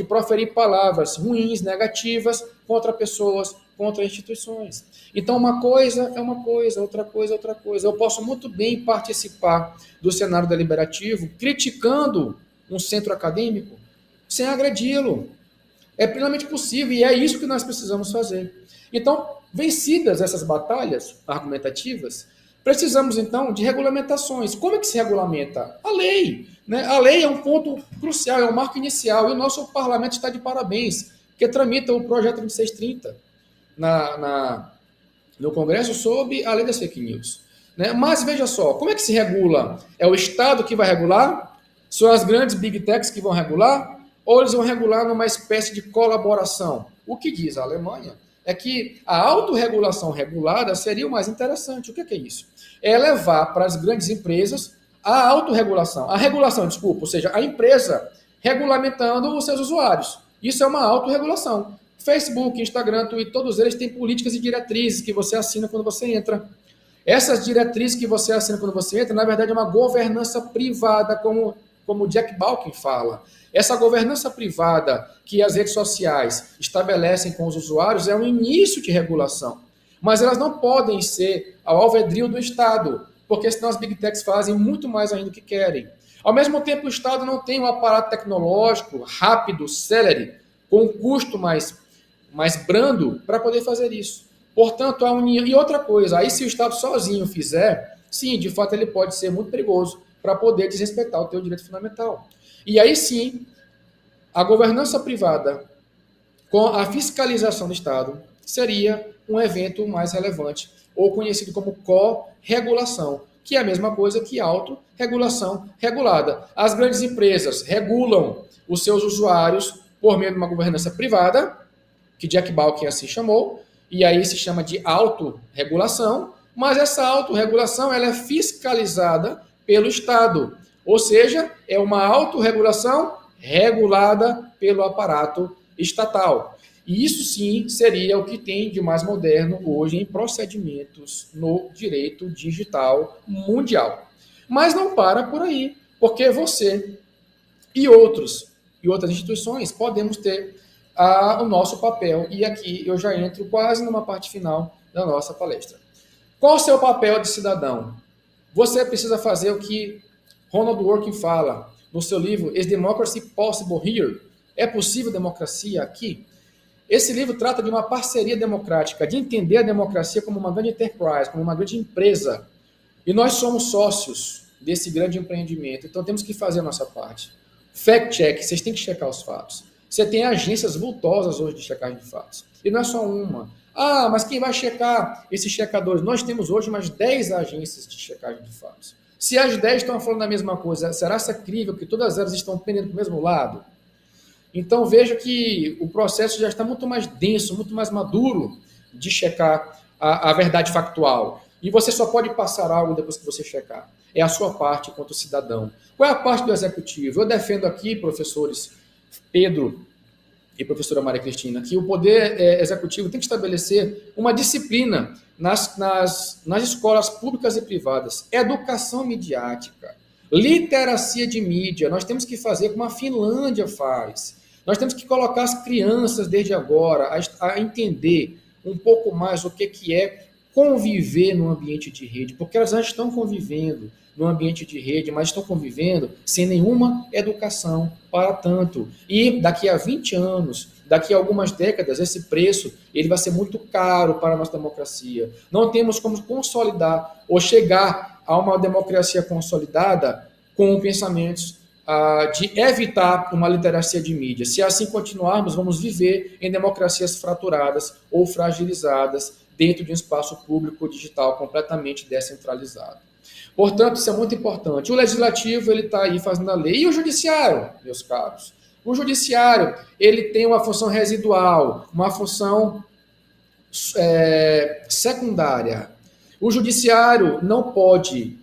proferir palavras ruins, negativas, contra pessoas, contra instituições. Então, uma coisa é uma coisa, outra coisa é outra coisa. Eu posso muito bem participar do cenário deliberativo, criticando um centro acadêmico, sem agredi-lo. É plenamente possível, e é isso que nós precisamos fazer. Então, vencidas essas batalhas argumentativas, precisamos, então, de regulamentações. Como é que se regulamenta? A lei. Né? A lei é um ponto crucial, é um marco inicial, e o nosso parlamento está de parabéns, que tramita o projeto 2630 no Congresso sobre a lei das fake news. Né? Mas, veja só, como é que se regula? É o Estado que vai regular? São as grandes big techs que vão regular? Ou eles vão regular numa espécie de colaboração? O que diz a Alemanha é que a autorregulação regulada seria o mais interessante. O que é isso? É levar para as grandes empresas a autorregulação. A regulação, desculpa, ou seja, a empresa regulamentando os seus usuários. Isso é uma autorregulação. Facebook, Instagram, Twitter, todos eles têm políticas e diretrizes que você assina quando você entra. Essas diretrizes que você assina quando você entra, na verdade, é uma governança privada, como Jack Balkin fala. Essa governança privada que as redes sociais estabelecem com os usuários é um início de regulação. Mas elas não podem ser ao alvedrio do Estado, porque senão as Big Techs fazem muito mais ainda do que querem. Ao mesmo tempo, o Estado não tem um aparato tecnológico rápido, célere, com um custo mais brando para poder fazer isso. Portanto, a União... E outra coisa, aí se o Estado sozinho fizer, sim, de fato ele pode ser muito perigoso para poder desrespeitar o teu direito fundamental. E aí sim, a governança privada com a fiscalização do Estado seria um evento mais relevante, ou conhecido como co-regulação, que é a mesma coisa que autorregulação regulada. As grandes empresas regulam os seus usuários por meio de uma governança privada, que Jack Balkin assim chamou, e aí se chama de autorregulação, mas essa autorregulação ela é fiscalizada pelo Estado, ou seja, é uma autorregulação regulada pelo aparato estatal. E isso sim seria o que tem de mais moderno hoje em procedimentos no direito digital mundial. Mas não para por aí, porque você e outras instituições podemos ter o nosso papel, e aqui eu já entro quase numa parte final da nossa palestra. Qual o seu papel de cidadão? Você precisa fazer o que Ronald Dworkin fala no seu livro Is Democracy Possible Here? É possível democracia aqui? Esse livro trata de uma parceria democrática, de entender a democracia como uma grande enterprise, como uma grande empresa. E nós somos sócios desse grande empreendimento, então temos que fazer a nossa parte. Fact-check, vocês têm que checar os fatos. Você tem agências vultosas hoje de checagem de fatos. E não é só uma. Ah, mas quem vai checar esses checadores? Nós temos hoje mais 10 agências de checagem de fatos. Se as 10 estão falando a mesma coisa, será crível que todas elas estão pendendo para o mesmo lado? Então veja que o processo já está muito mais denso, muito mais maduro de checar a verdade factual. E você só pode passar algo depois que você checar. É a sua parte enquanto cidadão. Qual é a parte do executivo? Eu defendo aqui, professores Pedro e professora Maria Cristina, que o poder executivo tem que estabelecer uma disciplina nas escolas públicas e privadas. Educação midiática, literacia de mídia. Nós temos que fazer como a Finlândia faz. Nós temos que colocar as crianças desde agora a entender um pouco mais o que é conviver no ambiente de rede, porque elas já estão convivendo no ambiente de rede, mas estão convivendo sem nenhuma educação para tanto. E daqui a 20 anos, daqui a algumas décadas, esse preço ele vai ser muito caro para a nossa democracia. Não temos como consolidar ou chegar a uma democracia consolidada com pensamentos de evitar uma literacia de mídia. Se assim continuarmos, vamos viver em democracias fraturadas ou fragilizadas dentro de um espaço público digital completamente descentralizado. Portanto, isso é muito importante. O legislativo ele está aí fazendo a lei. E o judiciário, meus caros? O judiciário ele tem uma função residual, uma função secundária. O judiciário não pode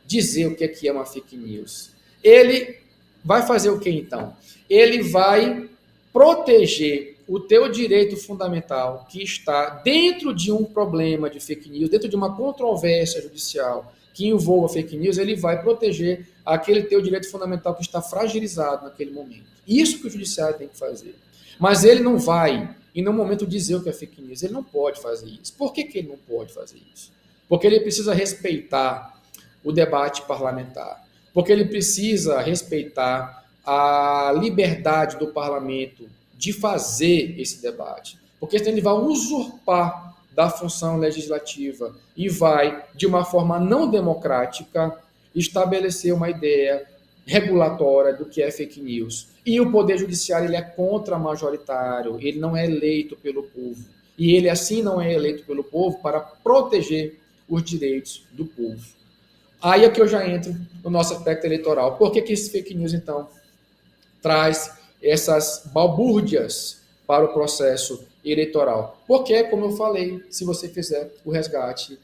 dizer o que é uma fake news. Ele vai fazer o que então? Ele vai proteger o teu direito fundamental que está dentro de um problema de fake news, dentro de uma controvérsia judicial que envolva fake news, ele vai proteger aquele teu direito fundamental que está fragilizado naquele momento. Isso que o judiciário tem que fazer. Mas ele não vai, em nenhum momento, dizer o que é fake news. Ele não pode fazer isso. Por que ele não pode fazer isso? Porque ele precisa respeitar o debate parlamentar. Porque ele precisa respeitar a liberdade do parlamento de fazer esse debate. Porque senão ele vai usurpar da função legislativa e vai, de uma forma não democrática, estabelecer uma ideia regulatória do que é fake news. E o Poder Judiciário ele é contra-majoritário, ele não é eleito pelo povo. E ele, assim, não é eleito pelo povo para proteger os direitos do povo. Aí é que eu já entro no nosso aspecto eleitoral. Por que esse fake news, então, traz essas balbúrdias para o processo eleitoral? Porque, como eu falei, se você fizer o resgate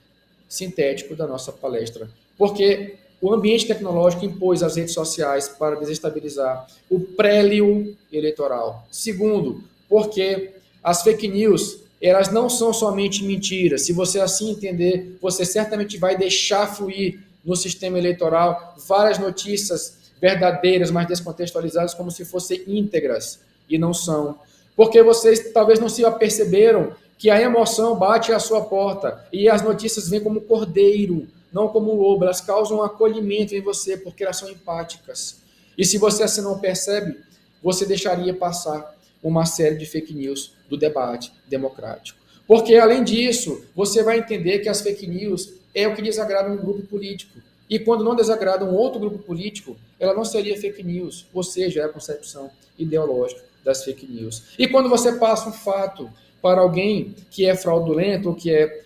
sintético da nossa palestra, porque o ambiente tecnológico impôs as redes sociais para desestabilizar o prélio eleitoral. Segundo, porque as fake news elas não são somente mentiras. Se você assim entender, você certamente vai deixar fluir no sistema eleitoral várias notícias verdadeiras, mas descontextualizadas, como se fossem íntegras, e não são. Porque vocês talvez não se aperceberam que a emoção bate à sua porta, e as notícias vêm como cordeiro, não como lobo, elas causam um acolhimento em você, porque elas são empáticas. E se você assim não percebe, você deixaria passar uma série de fake news do debate democrático. Porque, além disso, você vai entender que as fake news é o que desagrada um grupo político. E quando não desagrada um outro grupo político, ela não seria fake news, ou seja, é a concepção ideológica das fake news. E quando você passa um fato para alguém que é fraudulento ou que é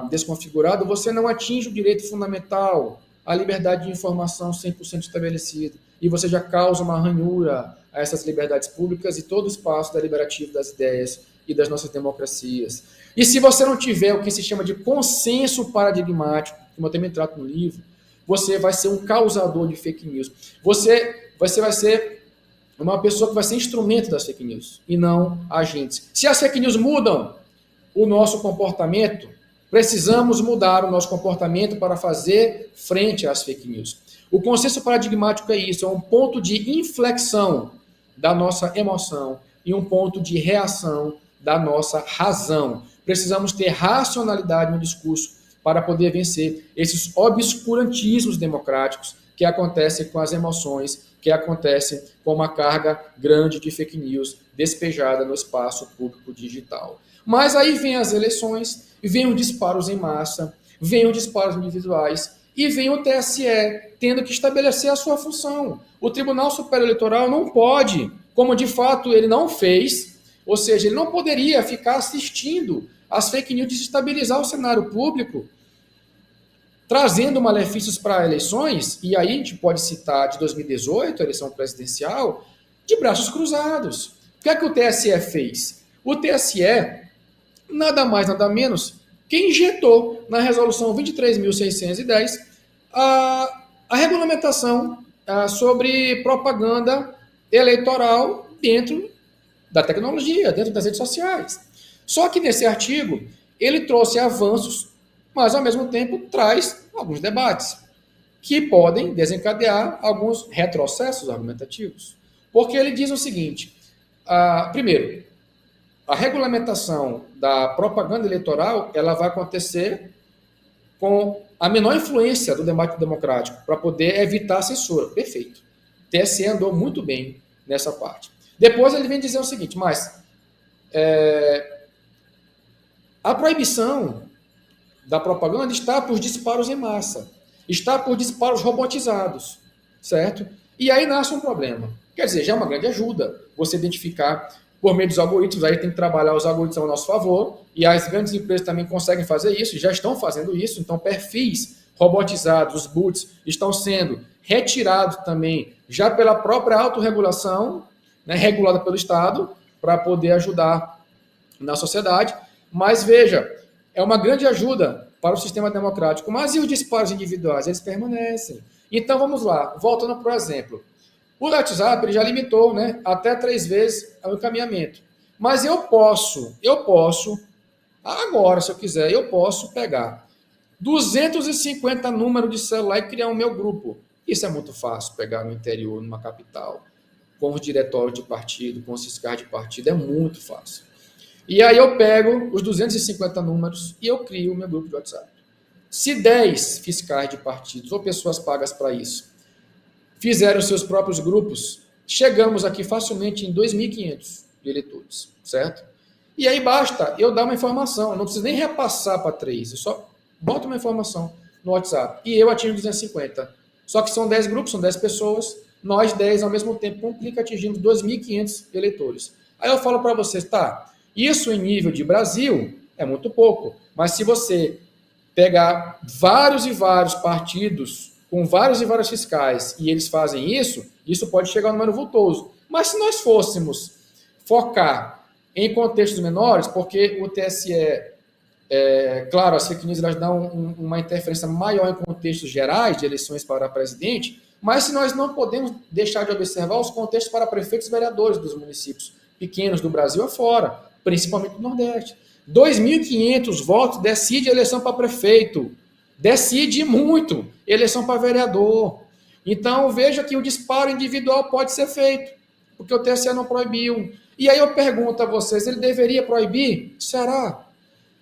desconfigurado, você não atinge o direito fundamental, a liberdade de informação 100% estabelecida. E você já causa uma ranhura a essas liberdades públicas e todo o espaço deliberativo das ideias e das nossas democracias. E se você não tiver o que se chama de consenso paradigmático, como eu também trato no livro, você vai ser um causador de fake news. Você vai ser uma pessoa que vai ser instrumento das fake news e não agentes. Se as fake news mudam o nosso comportamento, precisamos mudar o nosso comportamento para fazer frente às fake news. O consenso paradigmático é isso, é um ponto de inflexão da nossa emoção e um ponto de reação da nossa razão. Precisamos ter racionalidade no discurso para poder vencer esses obscurantismos democráticos que acontecem com as emoções, que acontecem com uma carga grande de fake news despejada no espaço público digital. Mas aí vem as eleições, vem os disparos em massa, vem os disparos individuais e vem o TSE tendo que estabelecer a sua função. O Tribunal Superior Eleitoral não pode, como de fato ele não fez, ou seja, ele não poderia ficar assistindo as fake news desestabilizar o cenário público, trazendo malefícios para eleições, e aí a gente pode citar de 2018, a eleição presidencial, de braços cruzados. O que é que o TSE fez? O TSE, nada mais, nada menos, que injetou na resolução 23.610 a regulamentação sobre propaganda eleitoral dentro da tecnologia, dentro das redes sociais. Só que nesse artigo, ele trouxe avanços, mas ao mesmo tempo traz alguns debates que podem desencadear alguns retrocessos argumentativos. Porque ele diz o seguinte, primeiro, a regulamentação da propaganda eleitoral ela vai acontecer com a menor influência do debate democrático para poder evitar a censura. Perfeito. O TSE andou muito bem nessa parte. Depois ele vem dizer o seguinte, mas a proibição da propaganda está por disparos em massa, está por disparos robotizados, certo? E aí nasce um problema. Quer dizer, já é uma grande ajuda você identificar por meio dos algoritmos, aí tem que trabalhar os algoritmos ao nosso favor, e as grandes empresas também conseguem fazer isso, já estão fazendo isso, então perfis robotizados, os bots, estão sendo retirados também, já pela própria autorregulação, né, regulada pelo Estado, para poder ajudar na sociedade. Mas veja, é uma grande ajuda para o sistema democrático. Mas e os disparos individuais? Eles permanecem. Então vamos lá, voltando para o exemplo. O WhatsApp ele já limitou, né, até 3 vezes o encaminhamento. Mas eu posso, agora, se eu quiser, eu posso pegar 250 números de celular e criar um meu grupo. Isso é muito fácil, pegar no interior, numa capital, com os diretórios de partido, com os fiscais de partido, é muito fácil. E aí eu pego os 250 números e eu crio o meu grupo de WhatsApp. Se 10 fiscais de partidos ou pessoas pagas para isso fizeram seus próprios grupos, chegamos aqui facilmente em 2.500 eleitores, certo? E aí basta eu dar uma informação, eu não preciso nem repassar para 3, eu só boto uma informação no WhatsApp e eu atingo 250. Só que são 10 grupos, são 10 pessoas, nós 10 ao mesmo tempo, com um clique atingimos 2.500 eleitores. Aí eu falo para vocês, tá, isso em nível de Brasil é muito pouco, mas se você pegar vários e vários partidos com vários e vários fiscais e eles fazem isso, isso pode chegar a um número vultoso. Mas se nós fôssemos focar em contextos menores, porque o TSE, claro, as fake news elas dão uma interferência maior em contextos gerais de eleições para presidente, mas se nós não podemos deixar de observar os contextos para prefeitos e vereadores dos municípios pequenos do Brasil afora, principalmente no Nordeste. 2.500 votos decide a eleição para prefeito, decide muito eleição para vereador. Então, veja que o disparo individual pode ser feito, porque o TSE não proibiu. E aí eu pergunto a vocês, ele deveria proibir? Será?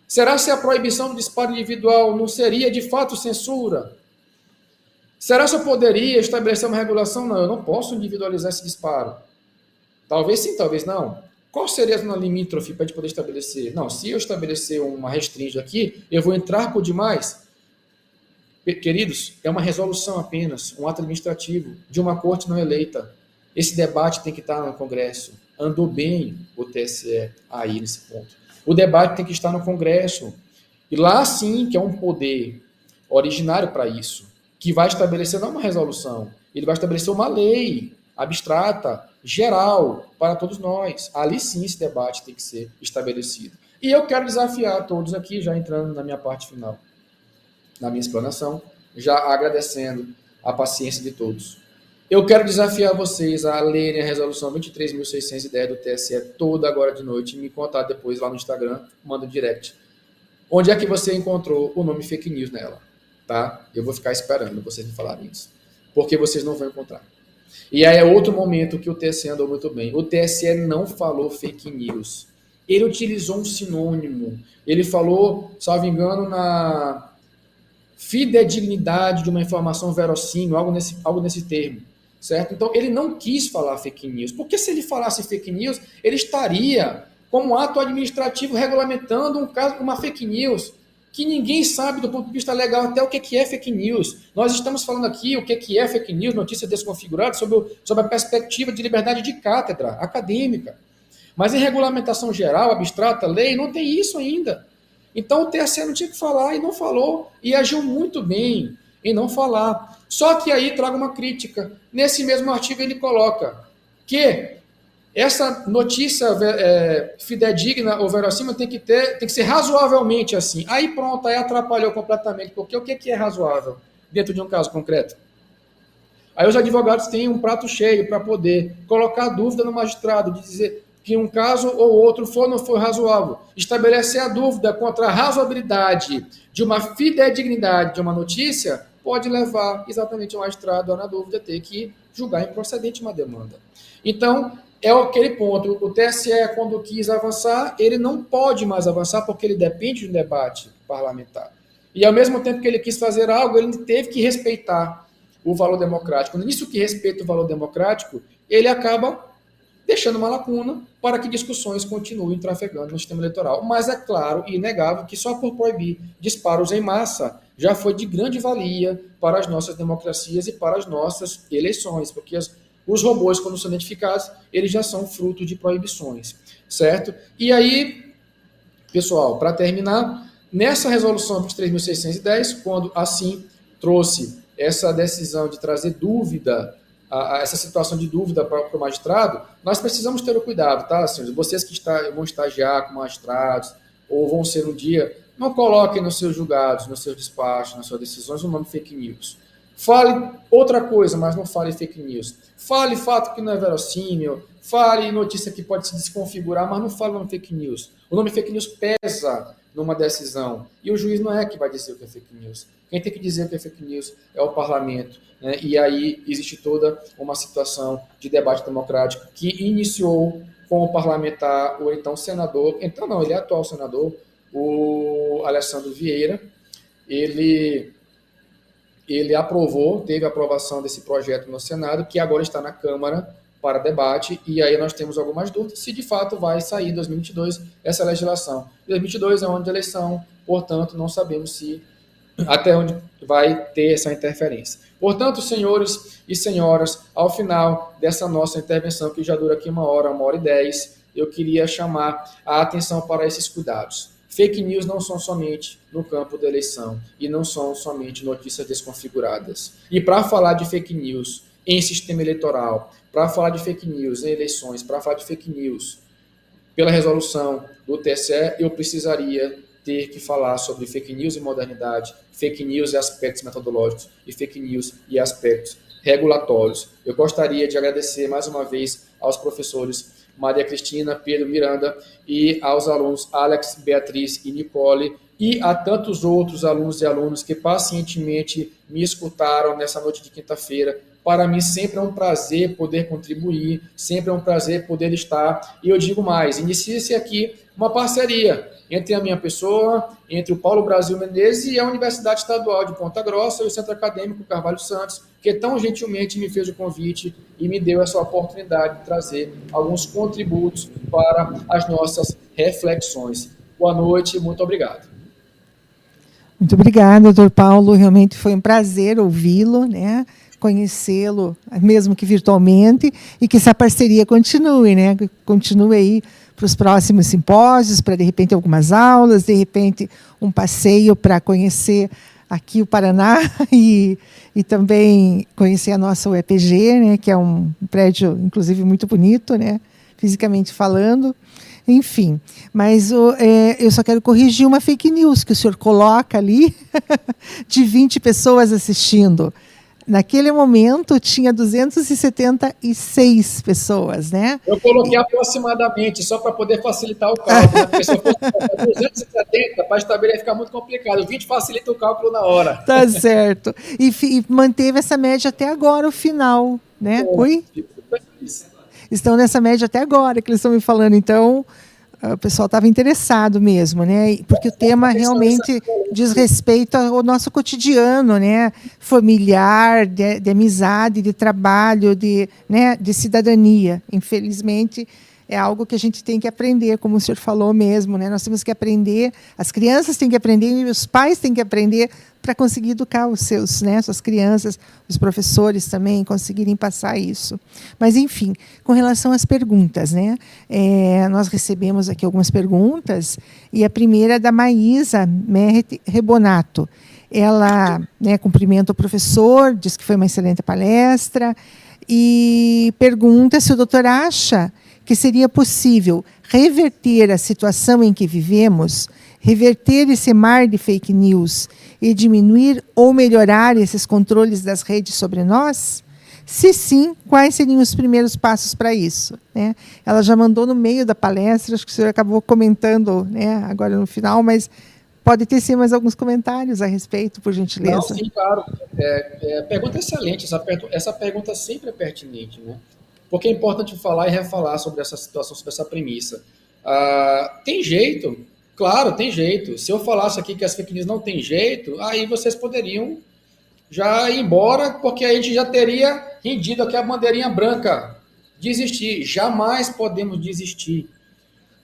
Será se a proibição do disparo individual não seria de fato censura? Será se eu poderia estabelecer uma regulação? Não, eu não posso individualizar esse disparo. Talvez sim, talvez não. Qual seria a zona limítrofe para a gente poder estabelecer? Não, se eu estabelecer uma restringe aqui, eu vou entrar por demais. Queridos, é uma resolução apenas, um ato administrativo de uma corte não eleita. Esse debate tem que estar no Congresso. Andou bem o TSE aí nesse ponto. O debate tem que estar no Congresso. E lá sim que é um poder originário para isso, que vai estabelecer não uma resolução, ele vai estabelecer uma lei abstrata, geral, para todos nós. Ali sim esse debate tem que ser estabelecido. E eu quero desafiar todos aqui, já entrando na minha parte final, na minha explanação, já agradecendo a paciência de todos. Eu quero desafiar vocês a lerem a resolução 23.610 do TSE toda agora de noite e me contar depois lá no Instagram, manda um direct. Onde é que você encontrou o nome fake news nela? Tá? Eu vou ficar esperando vocês me falarem isso. Porque vocês não vão encontrar. E aí é outro momento que o TSE andou muito bem. O TSE não falou fake news. Ele utilizou um sinônimo. Ele falou, salvo engano, na fidedignidade de uma informação verossímil, algo nesse termo. Certo? Então, ele não quis falar fake news. Porque se ele falasse fake news, ele estaria, como ato administrativo, regulamentando um caso, uma fake news, que ninguém sabe do ponto de vista legal até o que é fake news. Nós estamos falando aqui o que é fake news, notícia desconfigurada, sobre a perspectiva de liberdade de cátedra acadêmica. Mas em regulamentação geral, abstrata, lei, não tem isso ainda. Então o TSE não tinha que falar e não falou, e agiu muito bem em não falar. Só que aí traga uma crítica. Nesse mesmo artigo ele coloca que essa notícia fidedigna ou verossímil tem que ser razoavelmente assim. Aí pronto, aí atrapalhou completamente, porque o que é razoável dentro de um caso concreto? Aí os advogados têm um prato cheio para poder colocar dúvida no magistrado, de dizer que um caso ou outro foi ou não foi razoável. Estabelecer a dúvida contra a razoabilidade de uma fidedignidade de uma notícia pode levar exatamente o magistrado a, na dúvida, ter que julgar improcedente uma demanda. Então, é aquele ponto. O TSE, quando quis avançar, ele não pode mais avançar porque ele depende de um debate parlamentar. E, ao mesmo tempo que ele quis fazer algo, ele teve que respeitar o valor democrático. Nisso que respeita o valor democrático, ele acaba deixando uma lacuna para que discussões continuem trafegando no sistema eleitoral. Mas é claro e inegável que só por proibir disparos em massa já foi de grande valia para as nossas democracias e para as nossas eleições, porque os robôs, quando são identificados, eles já são fruto de proibições, certo? E aí, pessoal, para terminar, nessa resolução 23.610, quando assim trouxe essa decisão de trazer dúvida, essa situação de dúvida para o magistrado, nós precisamos ter o cuidado, tá, senhores? Vocês que vão estagiar com magistrados, ou vão ser um dia, não coloquem nos seus julgados, nos seus despachos, nas suas decisões, o nome fake news. Fale outra coisa, mas não fale fake news. Fale fato que não é verossímil, fale notícia que pode se desconfigurar, mas não fale o nome fake news. O nome fake news pesa numa decisão, e o juiz não é que vai dizer o que é fake news. Quem tem que dizer o que é fake news é o parlamento, né? E aí existe toda uma situação de debate democrático que iniciou com o parlamentar, o então senador, então não, ele é atual senador, o Alessandro Vieira. Ele aprovou, teve a aprovação desse projeto no Senado, que agora está na Câmara para debate, e aí nós temos algumas dúvidas se de fato vai sair em 2022 essa legislação. 2022 é um ano de eleição, portanto, não sabemos se até onde vai ter essa interferência. Portanto, senhores e senhoras, ao final dessa nossa intervenção, que já dura aqui 1h10, eu queria chamar a atenção para esses cuidados. Fake news não são somente no campo da eleição e não são somente notícias desconfiguradas. E para falar de fake news em sistema eleitoral, para falar de fake news em eleições, para falar de fake news pela resolução do TSE, eu precisaria ter que falar sobre fake news e modernidade, fake news e aspectos metodológicos, e fake news e aspectos regulatórios. Eu gostaria de agradecer mais uma vez aos professores Maria Cristina, Pedro, Miranda e aos alunos Alex, Beatriz e Nicole e a tantos outros alunos e alunas que pacientemente me escutaram nessa noite de quinta-feira. Para mim sempre é um prazer poder contribuir, sempre é um prazer poder estar. E eu digo mais, inicia-se aqui uma parceria entre a minha pessoa, entre o Paulo Brasil Menezes e a Universidade Estadual de Ponta Grossa e o Centro Acadêmico Carvalho Santos, que tão gentilmente me fez o convite e me deu essa oportunidade de trazer alguns contributos para as nossas reflexões. Boa noite, muito obrigado. Muito obrigada, doutor Paulo. Realmente foi um prazer ouvi-lo, né? Conhecê-lo, mesmo que virtualmente, e que essa parceria continue, né? Continue aí para os próximos simpósios, para, de repente, algumas aulas, de repente, um passeio para conhecer aqui o Paraná e também conhecer a nossa UEPG, né? Que é um prédio, inclusive, muito bonito, né? Fisicamente falando. Enfim, mas eu só quero corrigir uma fake news que o senhor coloca ali de 20 pessoas assistindo. Naquele momento, tinha 276 pessoas, né? Eu coloquei aproximadamente, só para poder facilitar o cálculo. Né? Porque se eu fosse 270, para estabelecer, fica muito complicado. 20 facilita o cálculo na hora. Tá certo. E manteve essa média até agora, o final, né? Oi? Estão nessa média até agora, que eles estão me falando. Então, o pessoal estava interessado mesmo, né? Porque o tema realmente diz respeito ao nosso cotidiano, né? Familiar, de amizade, de trabalho, né? De cidadania. Infelizmente, é algo que a gente tem que aprender, como o senhor falou mesmo, né? Nós temos que aprender, as crianças têm que aprender e os pais têm que aprender para conseguir educar os seus, né, suas crianças, os professores também conseguirem passar isso. Mas, enfim, com relação às perguntas, né, nós recebemos aqui algumas perguntas, e a primeira é da Maísa Merret Rebonato. Ela, né, cumprimenta o professor, diz que foi uma excelente palestra, e pergunta se o doutor acha que seria possível reverter a situação em que vivemos, reverter esse mar de fake news e diminuir ou melhorar esses controles das redes sobre nós? Se sim, quais seriam os primeiros passos para isso? Né? Ela já mandou no meio da palestra, acho que o senhor acabou comentando, né, agora no final, mas pode ter sim mais alguns comentários a respeito, por gentileza. Não, sim, claro. Pergunta excelente, essa pergunta sempre é pertinente, né? Porque é importante falar e refalar sobre essa situação, sobre essa premissa. Tem jeito? Claro, tem jeito. Se eu falasse aqui que as fake news não tem jeito, aí vocês poderiam já ir embora, porque a gente já teria rendido aqui a bandeirinha branca. Desistir. Jamais podemos desistir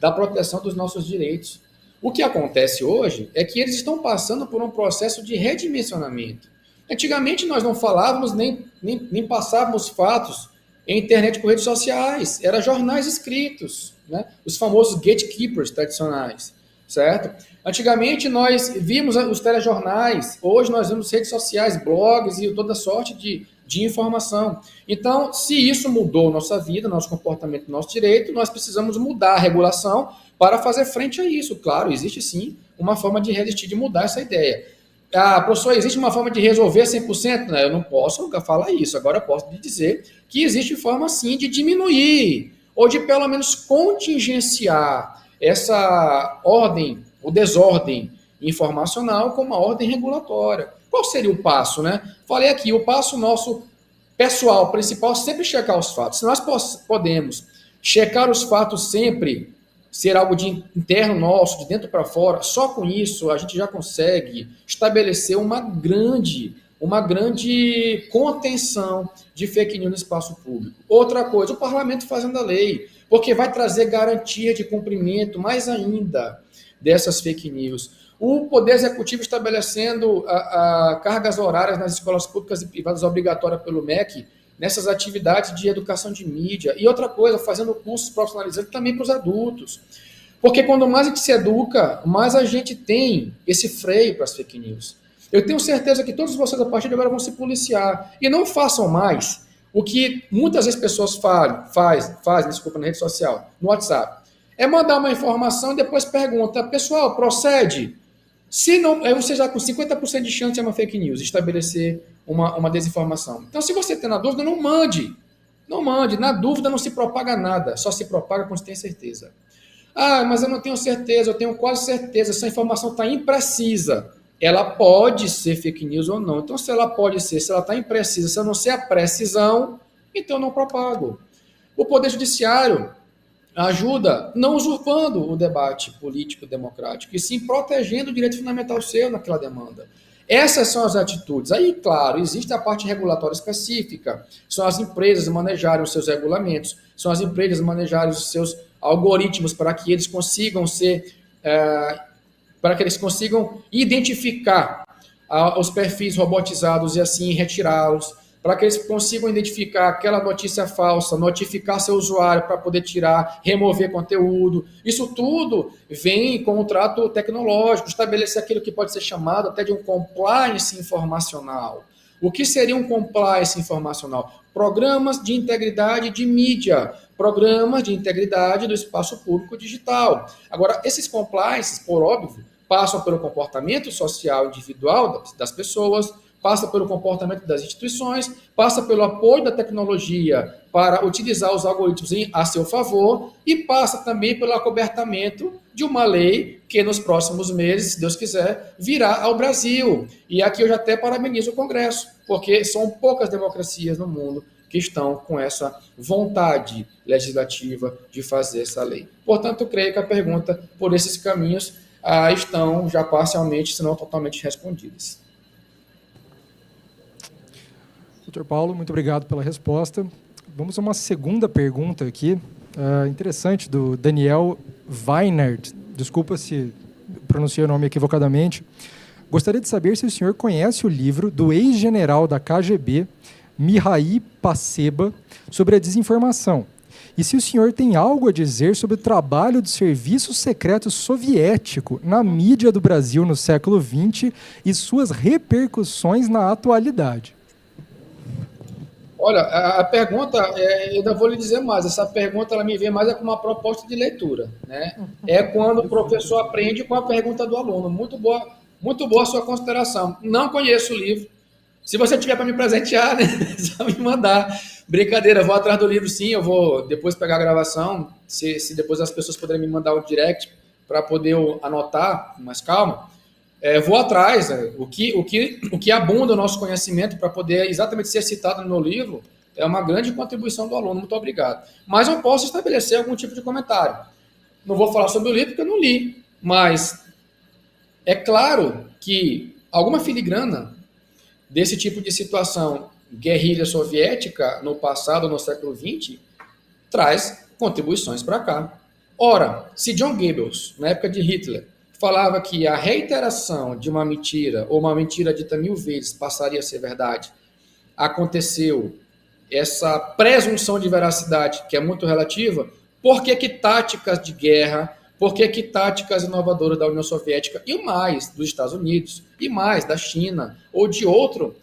da proteção dos nossos direitos. O que acontece hoje é que eles estão passando por um processo de redimensionamento. Antigamente nós não falávamos nem passávamos fatos em internet por redes sociais, eram jornais escritos, né? Os famosos gatekeepers tradicionais, certo? Antigamente nós víamos os telejornais, hoje nós vemos redes sociais, blogs e toda sorte de informação. Então, se isso mudou nossa vida, nosso comportamento, nosso direito, nós precisamos mudar a regulação para fazer frente a isso. Claro, existe sim uma forma de resistir, de mudar essa ideia. Professor, existe uma forma de resolver 100%? Não, eu não posso falar isso. Agora eu posso lhe dizer que existe forma, sim, de diminuir ou de, pelo menos, contingenciar essa ordem, ou desordem informacional com uma ordem regulatória. Qual seria o passo, né? Falei aqui, o passo nosso pessoal, principal, sempre checar os fatos. Se nós podemos checar os fatos sempre, ser algo de interno nosso, de dentro para fora, só com isso a gente já consegue estabelecer uma grande contenção de fake news no espaço público. Outra coisa, o parlamento fazendo a lei, porque vai trazer garantia de cumprimento mais ainda dessas fake news. O Poder Executivo estabelecendo cargas horárias nas escolas públicas e privadas obrigatórias pelo MEC, nessas atividades de educação de mídia. E outra coisa, fazendo cursos profissionalizantes também para os adultos. Porque quando mais a gente se educa, mais a gente tem esse freio para as fake news. Eu tenho certeza que todos vocês, a partir de agora, vão se policiar. E não façam mais o que muitas vezes pessoas fazem, desculpa, na rede social, no WhatsApp. É mandar uma informação e depois pergunta, pessoal, procede? Se não, aí você já com 50% de chance de uma fake news, estabelecer uma desinformação. Então, se você tem na dúvida, não mande. Não mande. Na dúvida não se propaga nada, só se propaga quando você tem certeza. Ah, mas eu não tenho certeza, eu tenho quase certeza, essa informação está imprecisa. Ela pode ser fake news ou não. Então, se ela pode ser, se ela está imprecisa, se eu não sei a precisão, então eu não propago. O Poder Judiciário ajuda não usurpando o debate político democrático, e sim protegendo o direito fundamental seu naquela demanda. Essas são as atitudes. Aí, claro, existe a parte regulatória específica. São as empresas manejarem os seus regulamentos, são as empresas manejarem os seus algoritmos para que eles consigam ser, para que eles consigam identificar os perfis robotizados e assim retirá-los, para que eles consigam identificar aquela notícia falsa, notificar seu usuário para poder tirar, remover conteúdo. Isso tudo vem com o trato tecnológico, estabelecer aquilo que pode ser chamado até de um compliance informacional. O que seria um compliance informacional? Programas de integridade de mídia, programas de integridade do espaço público digital. Agora, esses compliances, por óbvio, passam pelo comportamento social individual das pessoas, passa pelo comportamento das instituições, passa pelo apoio da tecnologia para utilizar os algoritmos a seu favor e passa também pelo acobertamento de uma lei que nos próximos meses, se Deus quiser, virá ao Brasil. E aqui eu já até parabenizo o Congresso, porque são poucas democracias no mundo que estão com essa vontade legislativa de fazer essa lei. Portanto, eu creio que a pergunta por esses caminhos estão já parcialmente, se não totalmente respondidas. Doutor Paulo, muito obrigado pela resposta. Vamos a uma segunda pergunta aqui, interessante, do Daniel Weinert. Desculpa se pronunciei o nome equivocadamente. Gostaria de saber se o senhor conhece o livro do ex-general da KGB, Mihail Paceba, sobre a desinformação. E se o senhor tem algo a dizer sobre o trabalho do Serviço Secreto Soviético na mídia do Brasil no século XX e suas repercussões na atualidade. Olha, a pergunta, eu ainda vou lhe dizer mais, essa pergunta ela me vem mais como uma proposta de leitura, né? É quando o professor aprende com a pergunta do aluno. Muito boa a sua consideração. Não conheço o livro. Se você tiver para me presentear, né? Só me mandar. Brincadeira, vou atrás do livro sim, eu vou depois pegar a gravação, se depois as pessoas puderem me mandar um direct para poder eu anotar com mais calma. Vou atrás, o que abunda o nosso conhecimento para poder exatamente ser citado no meu livro é uma grande contribuição do aluno, muito obrigado. Mas eu posso estabelecer algum tipo de comentário. Não vou falar sobre o livro porque eu não li, mas é claro que alguma filigrana desse tipo de situação, guerrilha soviética no passado, no século XX, traz contribuições para cá. Ora, se John Goebbels, na época de Hitler, falava que a reiteração de uma mentira, ou uma mentira dita 1000 vezes, passaria a ser verdade, aconteceu essa presunção de veracidade, que é muito relativa, por que táticas de guerra, por que táticas inovadoras da União Soviética, e mais dos Estados Unidos, e mais da China, ou de outro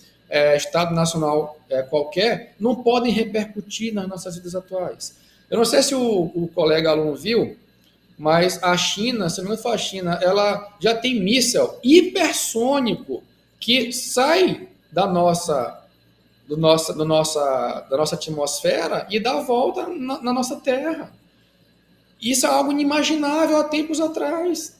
Estado nacional qualquer, não podem repercutir nas nossas vidas atuais? Eu não sei se o colega aluno viu, mas a China, se não me engano, a China, ela já tem míssil hipersônico que sai da nossa atmosfera e dá a volta na nossa Terra. Isso é algo inimaginável há tempos atrás.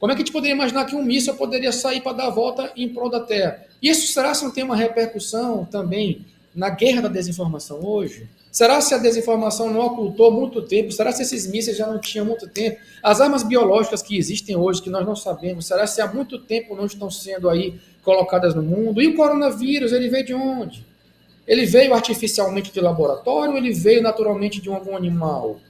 Como é que a gente poderia imaginar que um míssil poderia sair para dar a volta em prol da Terra? Isso será se não tem uma repercussão também na guerra da desinformação hoje? Será se a desinformação não ocultou muito tempo? Será se esses mísseis já não tinham muito tempo? As armas biológicas que existem hoje, que nós não sabemos, será se há muito tempo não estão sendo aí colocadas no mundo? E o coronavírus, ele veio de onde? Ele veio artificialmente de laboratório ou ele veio naturalmente de algum animal?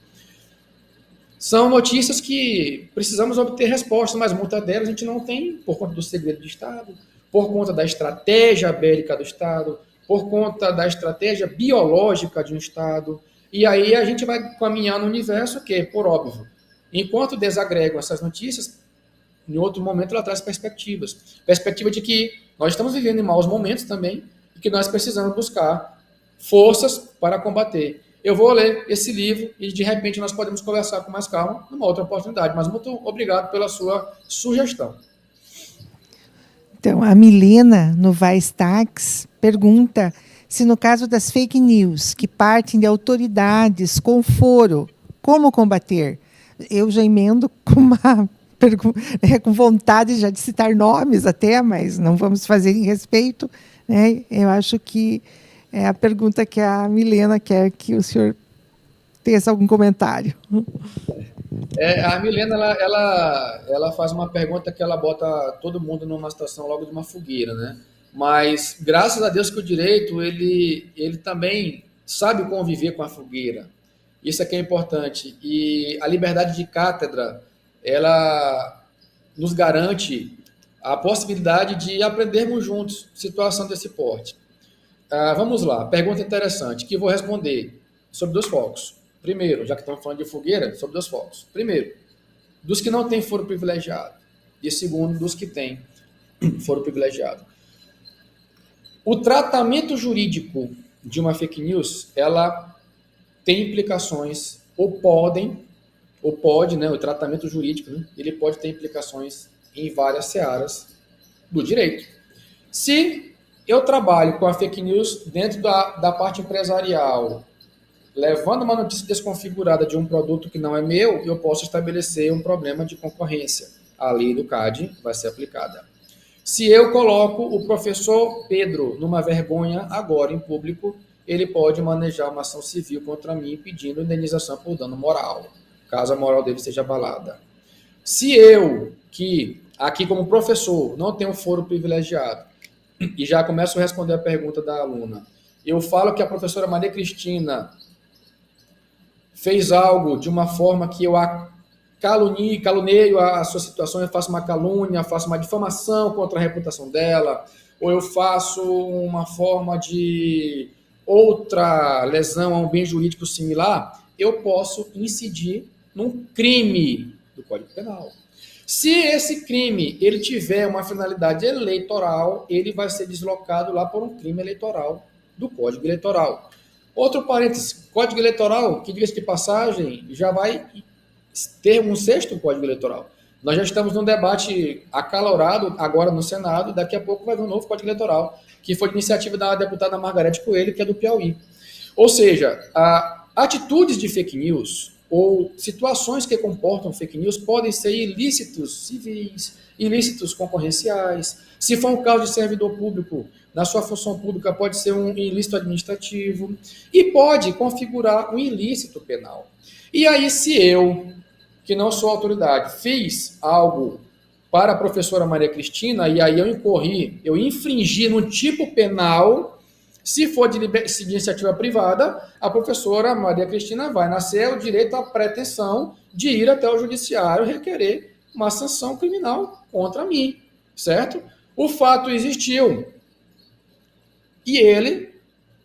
São notícias que precisamos obter respostas, mas muitas delas a gente não tem por conta do segredo de Estado, por conta da estratégia bélica do Estado, por conta da estratégia biológica de um Estado. E aí a gente vai caminhar no universo que, por óbvio, enquanto desagregam essas notícias, em outro momento ela traz perspectivas. Perspectiva de que nós estamos vivendo em maus momentos também e que nós precisamos buscar forças para combater. Eu vou ler esse livro e, de repente, nós podemos conversar com mais calma numa outra oportunidade. Mas muito obrigado pela sua sugestão. Então, a Milena Novaes Tax pergunta se no caso das fake news que partem de autoridades com foro, como combater? Eu já emendo com uma com vontade já de citar nomes até, mas não vamos fazer em respeito, né? Eu acho que é a pergunta que a Milena quer que o senhor tenha algum comentário. A Milena, ela faz uma pergunta que ela bota todo mundo numa situação logo de uma fogueira, né? Mas, graças a Deus que o direito, ele também sabe conviver com a fogueira. Isso é que é importante. E a liberdade de cátedra, ela nos garante a possibilidade de aprendermos juntos situação desse porte. Vamos lá, pergunta interessante, que vou responder sobre 2 focos. Primeiro, já que estamos falando de fogueira, sobre 2 focos. Primeiro, dos que não têm foro privilegiado. E segundo, dos que têm foro privilegiado. O tratamento jurídico de uma fake news, ela tem implicações, ou pode, né, o tratamento jurídico, né, ele pode ter implicações em várias searas do direito. Se eu trabalho com a fake news dentro da parte empresarial, levando uma notícia desconfigurada de um produto que não é meu, eu posso estabelecer um problema de concorrência. A lei do CAD vai ser aplicada. Se eu coloco o professor Pedro numa vergonha agora em público, ele pode manejar uma ação civil contra mim pedindo indenização por dano moral, caso a moral dele seja abalada. Se eu, que aqui como professor não tenho foro privilegiado, e já começo a responder a pergunta da aluna, eu falo que a professora Maria Cristina fez algo de uma forma que eu a caluneio a sua situação, eu faço uma calúnia, faço uma difamação contra a reputação dela, ou eu faço uma forma de outra lesão a um bem jurídico similar, eu posso incidir num crime do Código Penal. Se esse crime ele tiver uma finalidade eleitoral, ele vai ser deslocado lá por um crime eleitoral do Código Eleitoral. Outro parênteses, Código Eleitoral, que diga-se de passagem, já vai ter um 6º Código Eleitoral. Nós já estamos num debate acalorado agora no Senado, daqui a pouco vai vir um novo Código Eleitoral, que foi de iniciativa da deputada Margarete Coelho, que é do Piauí. Ou seja, atitudes de fake news ou situações que comportam fake news podem ser ilícitos civis, ilícitos concorrenciais. Se for um caso de servidor público, na sua função pública pode ser um ilícito administrativo e pode configurar um ilícito penal. E aí, se eu, que não sou autoridade, fiz algo para a professora Maria Cristina, e aí eu infringi no tipo penal, se for de iniciativa privada, a professora Maria Cristina vai nascer o direito à pretensão de ir até o judiciário requerer uma sanção criminal contra mim, certo? O fato existiu e ele,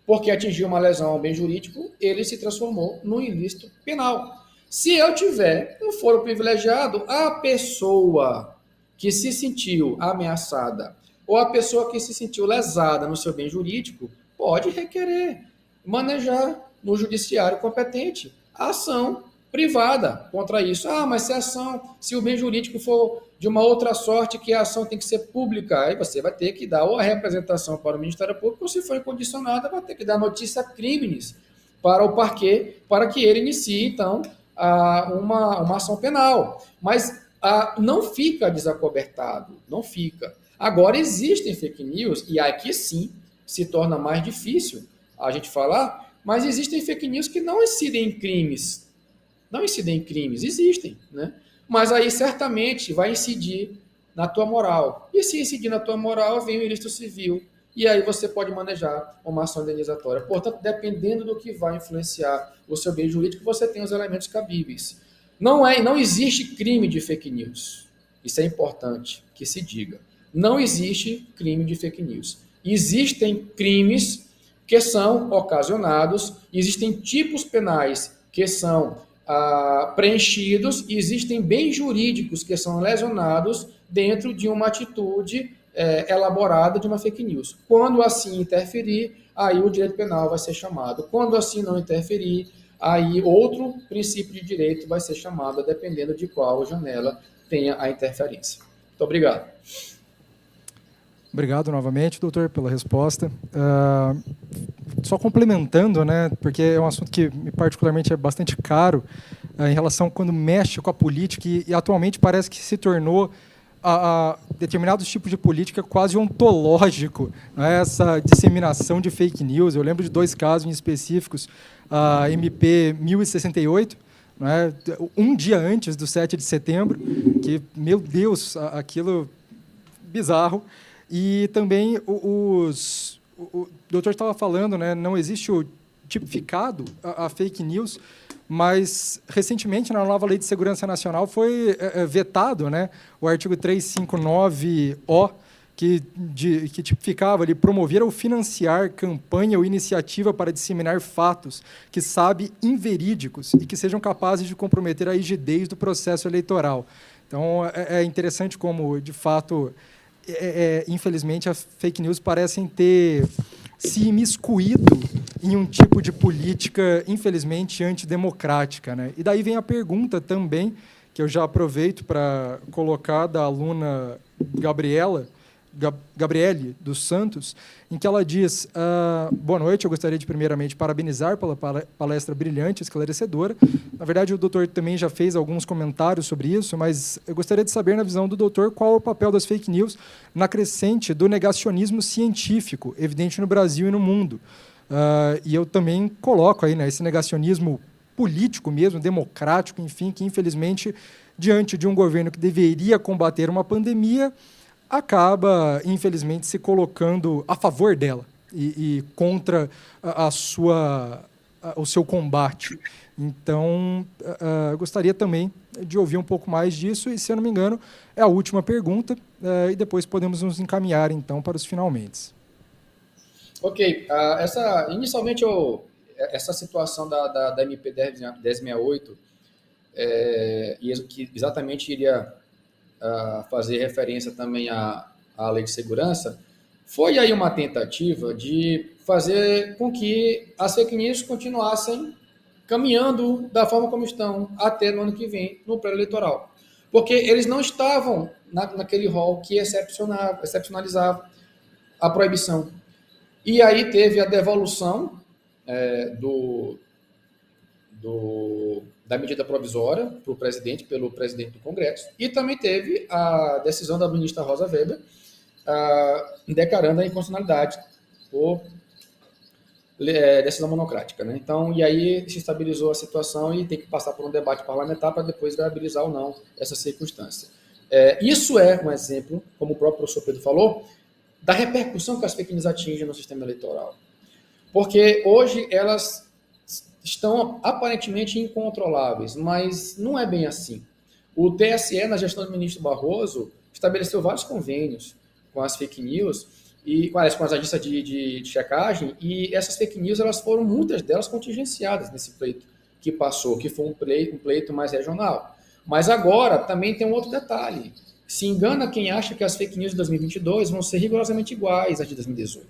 porque atingiu uma lesão ao bem jurídico, ele se transformou num ilícito penal. Se eu tiver um foro privilegiado, a pessoa que se sentiu ameaçada ou a pessoa que se sentiu lesada no seu bem jurídico pode requerer, manejar no judiciário competente a ação privada contra isso. Mas se o bem jurídico for de uma outra sorte, que a ação tem que ser pública, aí você vai ter que dar ou a representação para o Ministério Público, ou se for incondicionada, vai ter que dar notícia crimes para o parquê, para que ele inicie, então, uma ação penal. Mas não fica desacobertado, não fica. Agora, existem fake news, e aqui sim se torna mais difícil a gente falar, mas existem fake news que não incidem em crimes. Não incidem em crimes, existem, né? Mas aí certamente vai incidir na tua moral. E se incidir na tua moral, vem o ilícito civil. E aí você pode manejar uma ação indenizatória. Portanto, dependendo do que vai influenciar o seu bem jurídico, você tem os elementos cabíveis. Não existe crime de fake news. Isso é importante que se diga. Não existe crime de fake news. Existem crimes que são ocasionados, existem tipos penais que são preenchidos, e existem bens jurídicos que são lesionados dentro de uma atitude elaborada de uma fake news. Quando assim interferir, aí o direito penal vai ser chamado. Quando assim não interferir, aí outro princípio de direito vai ser chamado, dependendo de qual janela tenha a interferência. Muito obrigado. Obrigado novamente, doutor, pela resposta. Só complementando, né, porque é um assunto que particularmente é bastante caro em relação quando mexe com a política e atualmente parece que se tornou a determinados tipos de política quase ontológico, né, essa disseminação de fake news. Eu lembro de 2 casos em específicos, a MP 1068, né, um dia antes do 7 de setembro, que, meu Deus, aquilo bizarro. E também o doutor estava falando, né, não existe o tipificado a fake news, mas recentemente na nova Lei de Segurança Nacional foi vetado, né, o artigo 359-O, que tipificava ali promover ou financiar campanha ou iniciativa para disseminar fatos que sabe inverídicos e que sejam capazes de comprometer a rigidez do processo eleitoral. Então, é interessante como, de fato, infelizmente, as fake news parecem ter se imiscuído em um tipo de política, infelizmente, antidemocrática, né? E daí vem a pergunta também, que eu já aproveito para colocar, da aluna Gabriele dos Santos, em que ela diz: boa noite, eu gostaria de primeiramente parabenizar pela palestra brilhante, esclarecedora. Na verdade, o doutor também já fez alguns comentários sobre isso, mas eu gostaria de saber, na visão do doutor, qual é o papel das fake news na crescente do negacionismo científico, evidente no Brasil e no mundo. E eu também coloco aí, né, esse negacionismo político mesmo, democrático, enfim, que infelizmente, diante de um governo que deveria combater uma pandemia, acaba, infelizmente, se colocando a favor dela e contra o seu combate. Então, gostaria também de ouvir um pouco mais disso e, se eu não me engano, é a última pergunta e depois podemos nos encaminhar, então, para os finalmente. Ok. Inicialmente, essa situação da MP 1068, que exatamente iria fazer referência também à Lei de Segurança, foi aí uma tentativa de fazer com que as fake news continuassem caminhando da forma como estão até no ano que vem, no pré-eleitoral. Porque eles não estavam naquele rol que excepcionalizava a proibição. E aí teve a devolução da medida provisória para o presidente, pelo presidente do Congresso, e também teve a decisão da ministra Rosa Weber declarando a inconstitucionalidade por decisão monocrática, né? Então, e aí se estabilizou a situação e tem que passar por um debate parlamentar para depois viabilizar ou não essa circunstância. Isso é um exemplo, como o próprio professor Pedro falou, da repercussão que as fake news atingem no sistema eleitoral. Porque hoje elas estão aparentemente incontroláveis, mas não é bem assim. O TSE, na gestão do ministro Barroso, estabeleceu vários convênios com as fake news, e com as agências de checagem, e essas fake news, muitas delas contingenciadas nesse pleito que passou, que foi um pleito mais regional. Mas agora também tem um outro detalhe. Se engana quem acha que as fake news de 2022 vão ser rigorosamente iguais às de 2018,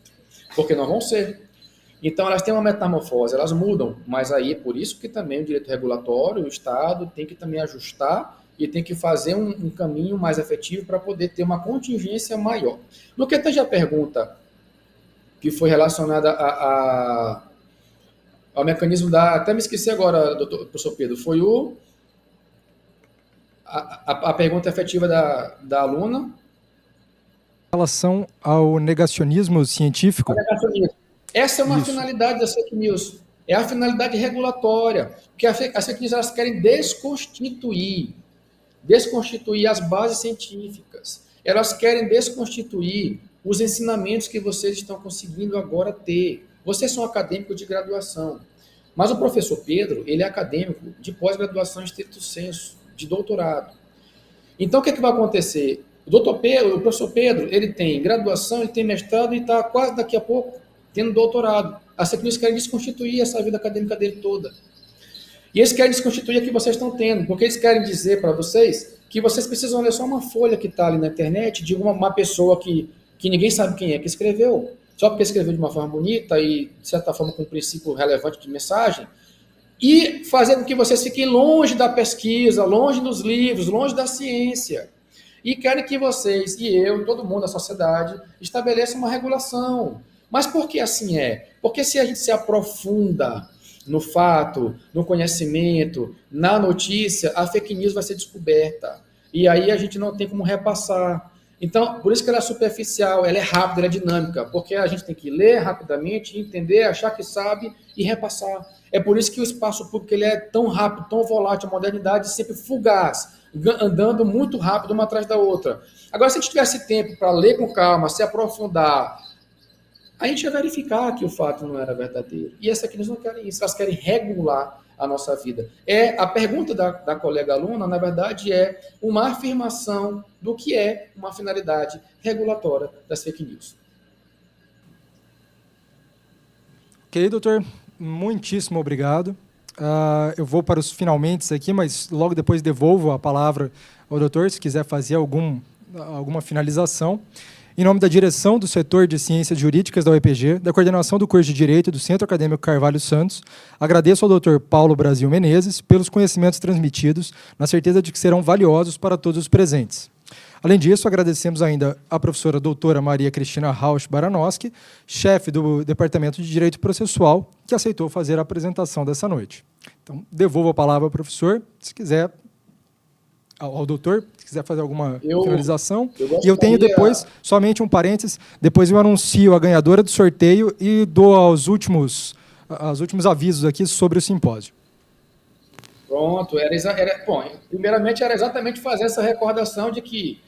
porque não vão ser. Então, elas têm uma metamorfose, elas mudam, mas aí é por isso que também o direito regulatório, o Estado, tem que também ajustar e tem que fazer um caminho mais efetivo para poder ter uma contingência maior. No que tange a pergunta que foi relacionada ao mecanismo até me esqueci agora, professor Pedro, foi a pergunta efetiva da aluna. Em relação ao negacionismo científico? Essa é uma finalidade das fake news. É a finalidade regulatória, porque as fake news elas querem desconstituir as bases científicas. Elas querem desconstituir os ensinamentos que vocês estão conseguindo agora ter. Vocês são acadêmicos de graduação, mas o professor Pedro, ele é acadêmico de pós-graduação em estricto sensu, de doutorado. Então, o que vai acontecer? O professor Pedro, ele tem graduação, ele tem mestrado e está quase daqui a pouco tendo doutorado. As fake news querem desconstituir essa vida acadêmica dele toda. E eles querem desconstituir a que vocês estão tendo, porque eles querem dizer para vocês que vocês precisam ler só uma folha que está ali na internet de uma pessoa que ninguém sabe quem é que escreveu, só porque escreveu de uma forma bonita e, de certa forma, com um princípio relevante de mensagem, e fazer com que vocês fiquem longe da pesquisa, longe dos livros, longe da ciência. e querem que vocês e eu, todo mundo, a sociedade, estabeleça uma regulação. Mas por que assim é? Porque se a gente se aprofunda no fato, no conhecimento, na notícia, a fake news vai ser descoberta. E aí a gente não tem como repassar. Então, por isso que ela é superficial, ela é rápida, ela é dinâmica, porque a gente tem que ler rapidamente, entender, achar que sabe e repassar. É por isso que o espaço público ele é tão rápido, tão volátil, a modernidade sempre fugaz, andando muito rápido uma atrás da outra. Agora, se a gente tivesse tempo para ler com calma, se aprofundar, a gente ia verificar que o fato não era verdadeiro. E essas aqui não querem isso, elas querem regular a nossa vida. A pergunta da colega aluna, na verdade, é uma afirmação do que é uma finalidade regulatória das fake news. Ok, doutor, muitíssimo obrigado. Eu vou para os finalmente aqui, mas logo depois devolvo a palavra ao doutor, se quiser fazer alguma finalização. Em nome da direção do setor de Ciências Jurídicas da UEPG, da coordenação do curso de Direito do Centro Acadêmico Carvalho Santos, agradeço ao Dr. Paulo Brasil Menezes pelos conhecimentos transmitidos, na certeza de que serão valiosos para todos os presentes. Além disso, agradecemos ainda à professora doutora Maria Cristina Rausch Baranowski, chefe do Departamento de Direito Processual, que aceitou fazer a apresentação dessa noite. Então, devolvo a palavra ao professor, se quiser, ao doutor, se quiser fazer alguma finalização. E eu tenho depois, somente um parênteses, depois eu anuncio a ganhadora do sorteio e dou os últimos avisos aqui sobre o simpósio. Pronto, bom, primeiramente era exatamente fazer essa recordação de que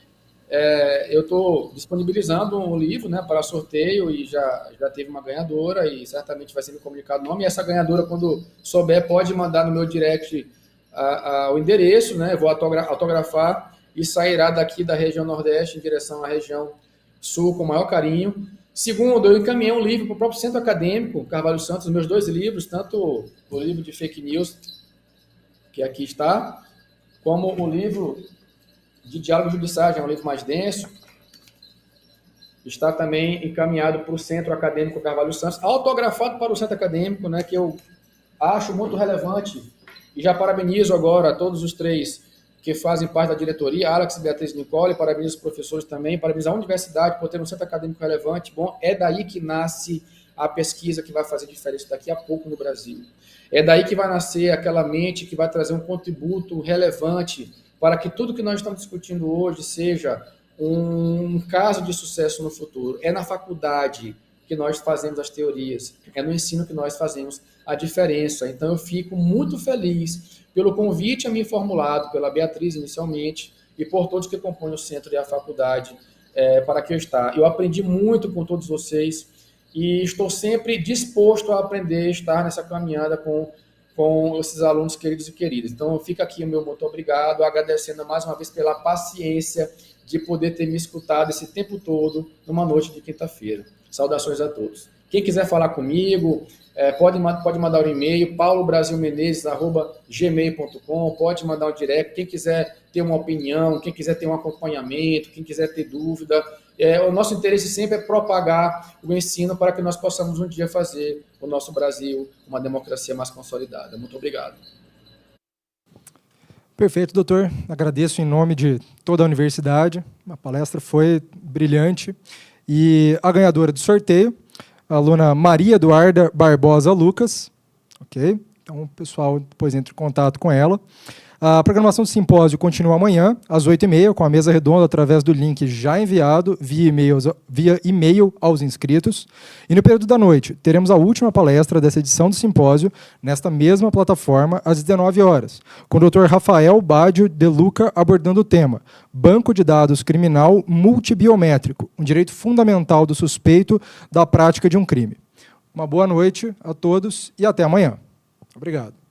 eu estou disponibilizando um livro, né, para sorteio e já teve uma ganhadora e certamente vai ser me comunicado o nome. E essa ganhadora, quando souber, pode mandar no meu direct o endereço, né, eu vou autografar e sairá daqui da região Nordeste em direção à região Sul com o maior carinho. Segundo, eu encaminhei um livro para o próprio Centro Acadêmico Carvalho Santos, meus 2 livros, tanto o livro de fake news, que aqui está, como o livro de diálogo judicial, é um livro mais denso, está também encaminhado para o Centro Acadêmico Carvalho Santos, autografado para o Centro Acadêmico, né, que eu acho muito relevante, e já parabenizo agora a todos os 3 que fazem parte da diretoria, Alex, Beatriz e Nicole, parabenizo os professores também, parabenizo a universidade por ter um centro acadêmico relevante. Bom, é daí que nasce a pesquisa que vai fazer diferença daqui a pouco no Brasil. É daí que vai nascer aquela mente que vai trazer um contributo relevante para que tudo que nós estamos discutindo hoje seja um caso de sucesso no futuro. É na faculdade que nós fazemos as teorias, é no ensino que nós fazemos a diferença. Então, eu fico muito feliz pelo convite a mim formulado pela Beatriz inicialmente e por todos que compõem o centro e a faculdade para que eu esteja. Eu aprendi muito com todos vocês e estou sempre disposto a aprender, estar nessa caminhada com esses alunos queridos e queridas. Então, fica aqui o meu muito obrigado, agradecendo mais uma vez pela paciência de poder ter me escutado esse tempo todo numa noite de quinta-feira. Saudações a todos. Quem quiser falar comigo, pode mandar um e-mail, paulobrasilmenezes@gmail.com, pode mandar um direct. Quem quiser ter uma opinião, quem quiser ter um acompanhamento, quem quiser ter dúvida. O nosso interesse sempre é propagar o ensino para que nós possamos um dia fazer o nosso Brasil uma democracia mais consolidada. Muito obrigado. Perfeito, doutor. Agradeço em nome de toda a universidade. A palestra foi brilhante. E a ganhadora do sorteio, a aluna Maria Eduarda Barbosa Lucas. Ok? Então, o pessoal depois entra em contato com ela. A programação do simpósio continua amanhã, às 8h30, com a mesa redonda através do link já enviado via e-mail aos inscritos. E no período da noite, teremos a última palestra dessa edição do simpósio, nesta mesma plataforma, às 19 horas, com o Dr. Rafael Badio de Luca abordando o tema Banco de Dados Criminal Multibiométrico, um direito fundamental do suspeito da prática de um crime. Uma boa noite a todos e até amanhã. Obrigado.